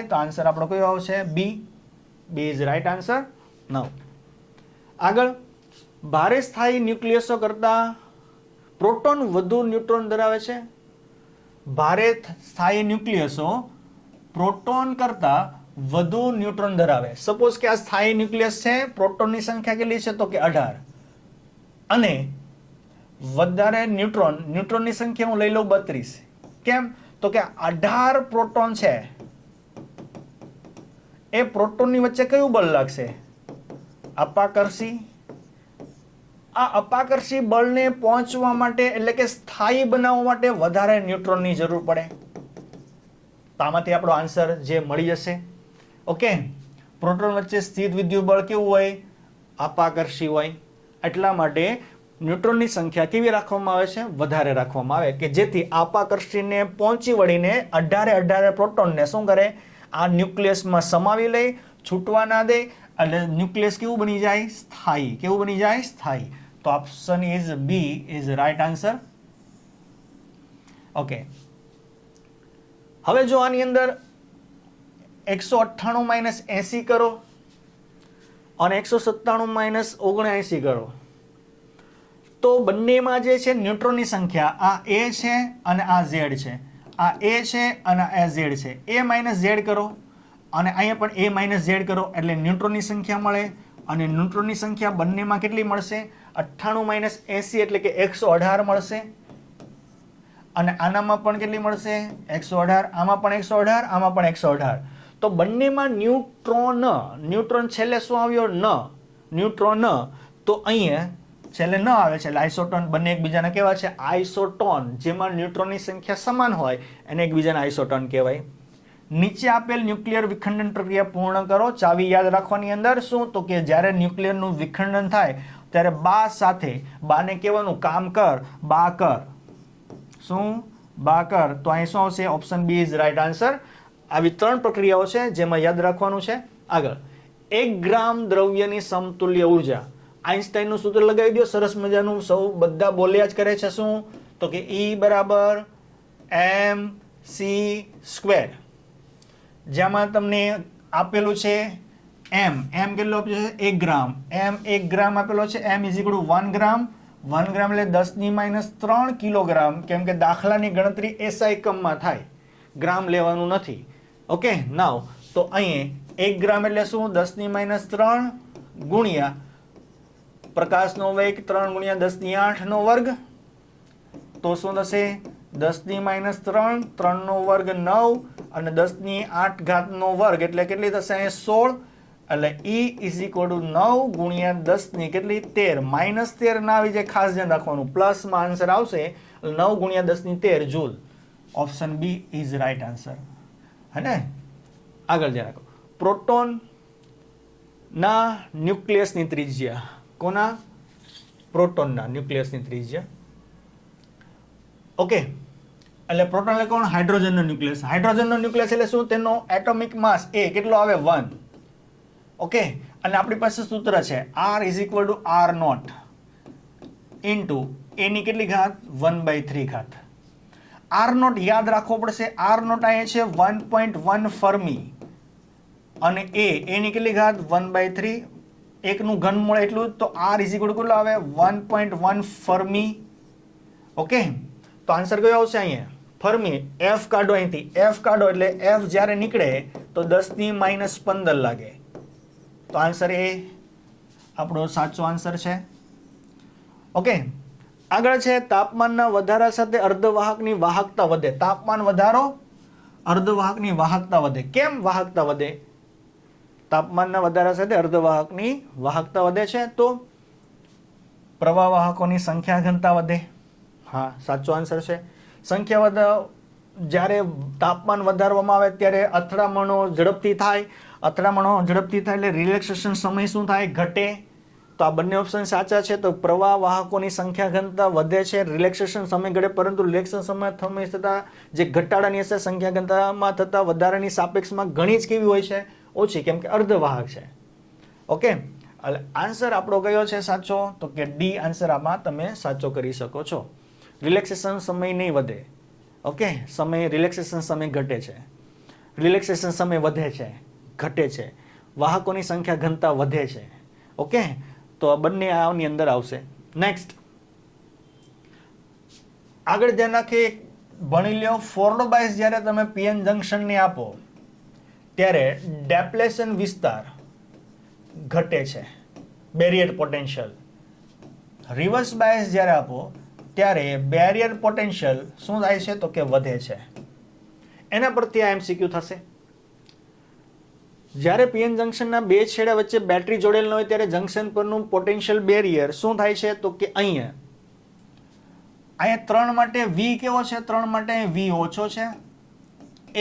તો આન્સર આપણો કયો આવશે? B. B is right answer. Now આગળ, ભારે સ્થાયી ન્યુક્લિયસો કરતા પ્રોટોન વધુ ન્યુટ્રોન ધરાવે છે. ભારે સ્થાયી ન્યુક્લિયસો પ્રોટોન કરતા વધુ ન્યુટ્રોન ધરાવે. સપોઝ કે આ સ્થાયી ન્યુક્લિયસ છે, પ્રોટોનની સંખ્યા કેટલી છે? તો કે 18. અને વધારે ન્યુટ્રોનની સંખ્યા હું લઈ લઉં 32. કેમ? તો કે 18 પ્રોટોન છે, એ પ્રોટોનની વચ્ચે કયું બળ લાગશે? અપાકર્ષી. આ અપાકર્ષી બળને પહોંચવા માટે એટલે કે સ્થાયી બનાવવા માટે વધારે ન્યુટ્રોનની જરૂર પડે. તો આમાંથી આપણો આન્સર જે મળી જશે. ઓકે, પ્રોટોન વચ્ચે સ્થિત વિદ્યુત બળ કેવું હોય? અપાકર્ષી હોય. એટલા માટે ન્યુટ્રોનની સંખ્યા કેવી રાખવામાં આવે છે? વધારે રાખવામાં આવે, કે જેથી અપાકર્ષીને પહોંચી વળીને 18 પ્રોટોનને શું કરે? આ ન્યુક્લિયસમાં સમાવી લે, છૂટવા ના દે, એટલે ન્યુક્લિયસ કેવું બની જાય? સ્થાયી. કેવું બની જાય? સ્થાયી. તો option is B is right answer. Okay, હવે જો આની અંદર 198 - 80 કરો અને 197 - 79 કરો, તો બંનેમાં જે છે ન્યુટ્રોનની સંખ્યા, આ A છે અને આ Z છે, આ A છે અને આ Z છે. A - Z કરો અને અહીંયા પણ A - Z કરો એટલે ન્યુટ્રોનની સંખ્યા મળે. અને ન્યુટ્રોનની સંખ્યા બંનેમાં કેટલી મળશે? 98 - 80 એટલે કે 118 મળશે. અને આનામાં પણ કેટલી મળશે? 118. આમાં પણ 118, આમાં પણ 118. તો બંનેમાં ન્યુટ્રોન છેલ્લે શું આવ્યો? ન. ન્યુટ્રોન. તો અહીંયા છેલ્લે ન આવે છે એટલે આઇસોટોન. બંને એકબીજાને કેવા છે? આઇસોટોન. જેમાં ન્યુટ્રોનની સંખ્યા સમાન હોય એને એકબીજાને આઇસોટોન કહેવાય. નીચે આપેલ ન્યુક્લિયર વિખંડન પ્રક્રિયા પૂર્ણ કરો. ચાવી યાદ રાખવાની અંદર શું? તો કે જ્યારે ન્યુક્લિયરનું વિખંડન થાય ત્યારે બા સાથે, બાને કહેવાનું કામ કર, બા કર. શું? બા કર. તો અહીં શું આવશે? Option B is right answer. આવી 3 પ્રક્રિયાઓ છે જેમાં યાદ રાખવાનું છે. આગળ, 1 ગ્રામ દ્રવ્યની સમતુલ્ય ઉર્જા. આઈન્સ્ટાઈનનું સૂત્ર લગાવી દો, સરસ મજાનું. સૌ બધા બોલ્યા જ કરે છે. શું? તો કે E બરાબર mc². જેમાં તમને આપેલું છે m કેટલું આપ્યું છે? 1 ગ્રામ. m 1 ગ્રામ આપેલો છે. m ઇઝ ઇક્વલ ટુ 1 ગ્રામ. 1 ગ્રામ એટલે 10⁻³ કિલોગ્રામ. કેમ કે દાખલાની ગણતરી SI એકમમાં થાય, ગ્રામ લેવાનું નથી. ઓકે, નાવ તો અહીં 1 ગ્રામ એટલે શું? 10⁻³ ગુણ્યા પ્રકાશનો વેગ 3 ગુણ્યા 10⁸ નો વર્ગ. તો શું થશે? 10⁻³ 3 નો વર્ગ 9 અને 10⁸ નો વર્ગ એટલે કેટલી થશે? અહીં 16. એટલે E ઇઝ ઇક્વલ ટુ 9 ગુણ્યા 10 ની કેટલી? 13. -13 ના આવી જાય, ખાસ ધ્યાન રાખવાનું. પ્લસમાં આન્સર આવશે 9 ગુણ્યા 10 ની 13 joule. Option B is right answer. હે ને? આગળ ધ્યાન રાખો. પ્રોટોન ના ન્યુક્લિયસની ત્રિજ્યા. કોના? પ્રોટોનના ન્યુક્લિયસની ત્રિજ્યા. ઓકે, એટલે પ્રોટોન એટલે કોણ? હાઇડ્રોજનનો ન્યુક્લિયસ. હાઇડ્રોજનનો ન્યુક્લિયસ એટલે શું? તેનો એટોમિક માસ એ કેટલો આવે? 1. ઓકે, અને આપણી પાસે સૂત્ર છે R is equal to R0 into એની કેટલી ઘાત? 1/3 ઘાત. R0 યાદ રાખવો પડશે. R0 અહીંયા છે 1.1 ફર્મી અને એની કેટલી ઘાત? 1/3. એકનું ઘનમૂળ એટલું, તો R ઇઝ ઇક્વલ ટુ કેટલું આવે? 1.1 ફર્મી. ઓકે, તો આન્સર કયો આવશે? અહીંયા ફર્મી. F કાઢો અહીંથી. F કાઢો એટલે F જ્યારે નીકળે તો 10⁻15 લાગે. તો આન્સર એ આપણો સાચો આન્સર છે. ઓકે, આગળ છે તાપમાનના વધારા સાથે અર્ધવાહકની વાહકતા વધે. તાપમાન વધારો, અર્ધવાહકની વાહકતા વધે. કેમ વાહકતા વધે? તાપમાનના વધારા સાથે અર્ધવાહકની વાહકતા વધે છે તો પ્રવાહ વાહકોની સંખ્યા ઘનતા વધે. હા, સાચો આન્સર છે. સંખ્યા જ્યારે તાપમાન વધારવામાં આવે ત્યારે અથડામણો ઝડપથી થાય. અથડામણો ઝડપથી થાય એટલે રિલેક્સેશન સમય શું થાય? ઘટે. તો આ બંને ઓપ્શન સાચા છે. તો પ્રવાહ વાહકોની સંખ્યા ઘનતા વધે છે, રિલેક્સેશન સમય ઘટે, પરંતુ રિલેક્સેશન સમય થતાં જે ઘટાડાની અસર સંખ્યા ઘનતામાં થતા વધારાની સાપેક્ષમાં ઘણી જ કેવી હોય છે? ઓછી, કેમ કે અર્ધવાહક છે. ઓકે, એટલે આન્સર આપણો કયો છે સાચો? તો કે ડી આન્સર આમાં તમે સાચો કરી શકો છો. રિલેક્સેશન સમય નહીં વધે. ઓકે, સમય રિલેક્સેશન સમય ઘટે છે, રિલેક્સેશન સમય વધે છે, ઘટે છે, વાહકોની સંખ્યા ઘનતા વધે છે. ઓકે, તો આ બંને આની અંદર આવશે. નેક્સ્ટ આગળ ધ્યાન રાખીએ, ભણી લ્યો. ફોરવર્ડ બાયસ જ્યારે તમે પીએન જંકશનને આપો ત્યારે ડેપ્લેશન વિસ્તાર ઘટે છે, બેરિયર પોટેન્શિયલ. રિવર્સ બાયસ જ્યારે આપો ત્યારે બેરિયર પોટેન્શિયલ શું થાય છે? તો કે વધે છે. એના પરથી આ એમસીક્યુ થશે. જ્યારે પીએન જંકશનના બે છેડા વચ્ચે બેટરી જોડેલ ન હોય ત્યારે જંકશન પરનું પોટેન્શિયલ બેરિયર શું થાય છે? તો કે અહીંયા 3 માટે V કેવો છે? 3 માટે V ઓછો છે.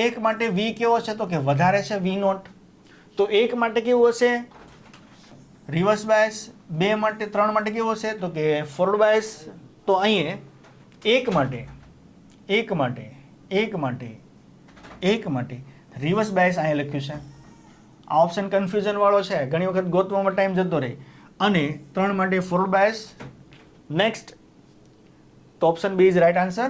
1 માટે V કેવો છે? તો કે વધારે છે, V0. તો 1 માટે કેવું હશે? Reverse bias. 2 માટે 3 માટે કેવો હશે? તો કે ફોરવર્ડ બાયસ. તો અહીંયા 1 માટે રિવર્સ બાયસ અહીંયા લખ્યું છે. આ ઓપ્શન કન્ફ્યુઝન વાળો છે, ઘણી વખત ગોતવામાં ટાઈમ જતો રહે. અને 3 માટે ફોરવર્ડ બાયસ. નેક્સ્ટ, તો option B is right answer.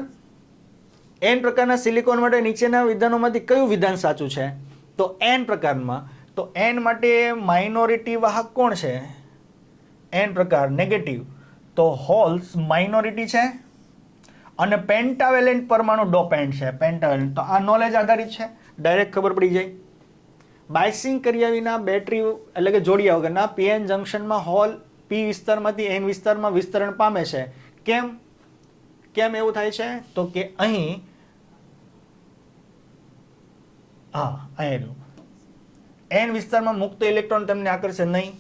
N પ્રકારના સિલિકોન માટે નીચેના વિધાનોમાંથી કયું વિધાન સાચું છે? તો એન પ્રકારમાં, તો એન માટે માઇનોરિટી વાહક કોણ છે? એન પ્રકાર નેગેટિવ, તો હોલ્સ માઇનોરિટી છે. અને પેન્ટાવેલેન્ટ પરમાણુ ડોપેન્ટ છે. પેન્ટાવેલેન્ટ, તો આ નોલેજ આધારિત છે, ડાયરેક્ટ ખબર પડી જાય. બાયસિંગ કર્યા વિના બેટરી એટલે કે જોડિયા વગરના પીએન જંકશનમાં હોલ પી વિસ્તારમાંથી એન વિસ્તારમાં વિસ્તરણ પામે છે. કેમ એવું થાય છે? તો કે અહીં એન વિસ્તારમાં મુક્ત ઇલેક્ટ્રોન તેમને આકર્ષે નહીં.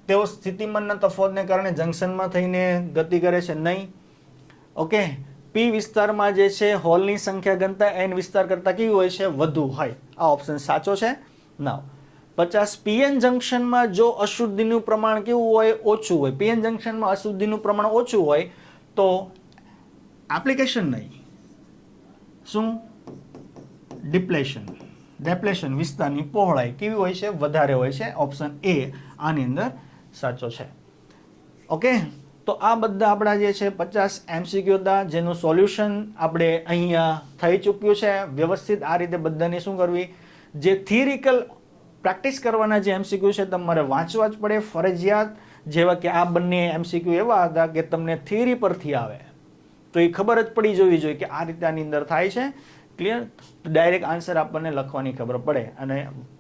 તેઓ સ્થિતિમાનના તફાવતને કારણે જંક્શનમાં થઈને ગતિ કરે છે? નહીં. ઓકે, પી વિસ્તારમાં જે છે હોલની સંખ્યા ગણતા એન વિસ્તાર કરતાં કેવી હોય છે? વધુ હોય. આ ઓપ્શન સાચો છે. નાવ 50 પીએન જંક્શનમાં જો અશુદ્ધિનું પ્રમાણ કેવું હોય? ઓછું હોય. પીએન જંક્શનમાં અશુદ્ધિનું પ્રમાણ ઓછું હોય તો એપ્લિકેશન નહીં, શું? ડેપ્લેશન વિસ્તારની પહોળાઈ કેવી હોય છે? વધારે હોય છે. ઓપ્શન એ આની અંદર સાચો છે. ઓકે, તો આ બધા આપણા જે છે 50 MCQ હતા, જેનું સોલ્યુશન આપણે અહીંયા થઈ ચૂક્યું છે. વ્યવસ્થિત આ રીતે બધાને શું કરવી, જે થિયરિકલ પ્રેક્ટિસ કરવાના જે MCQ છે તમારે વાંચવા જ પડે ફરજિયાત. જેવા કે આ બંને MCQ એવા હતા કે તમને થિયરી પરથી આવે તો એ ખબર જ પડી જવી જોઈએ કે આ રીતે આની અંદર થાય છે. ક્લિયર? ડાયરેક્ટ આન્સર આપણને લખવાની ખબર પડે અને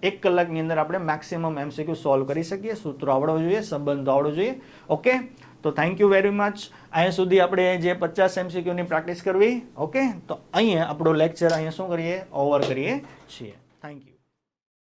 1 કલાકની અંદર આપણે મેક્સિમમ MCQ સોલ્વ કરી શકીએ. સૂત્રો આવડવું જોઈએ, સંબંધો આવડવું જોઈએ. ઓકે, તો થેન્ક યુ વેરી મચ. અહીંયા સુધી આપણે જે 50 MCQ ની પ્રેક્ટિસ કરવી. ઓકે, તો અહીંયા આપણો લેક્ચર અહીંયા શું કરીએ? ઓવર કરીએ છીએ. Thank you.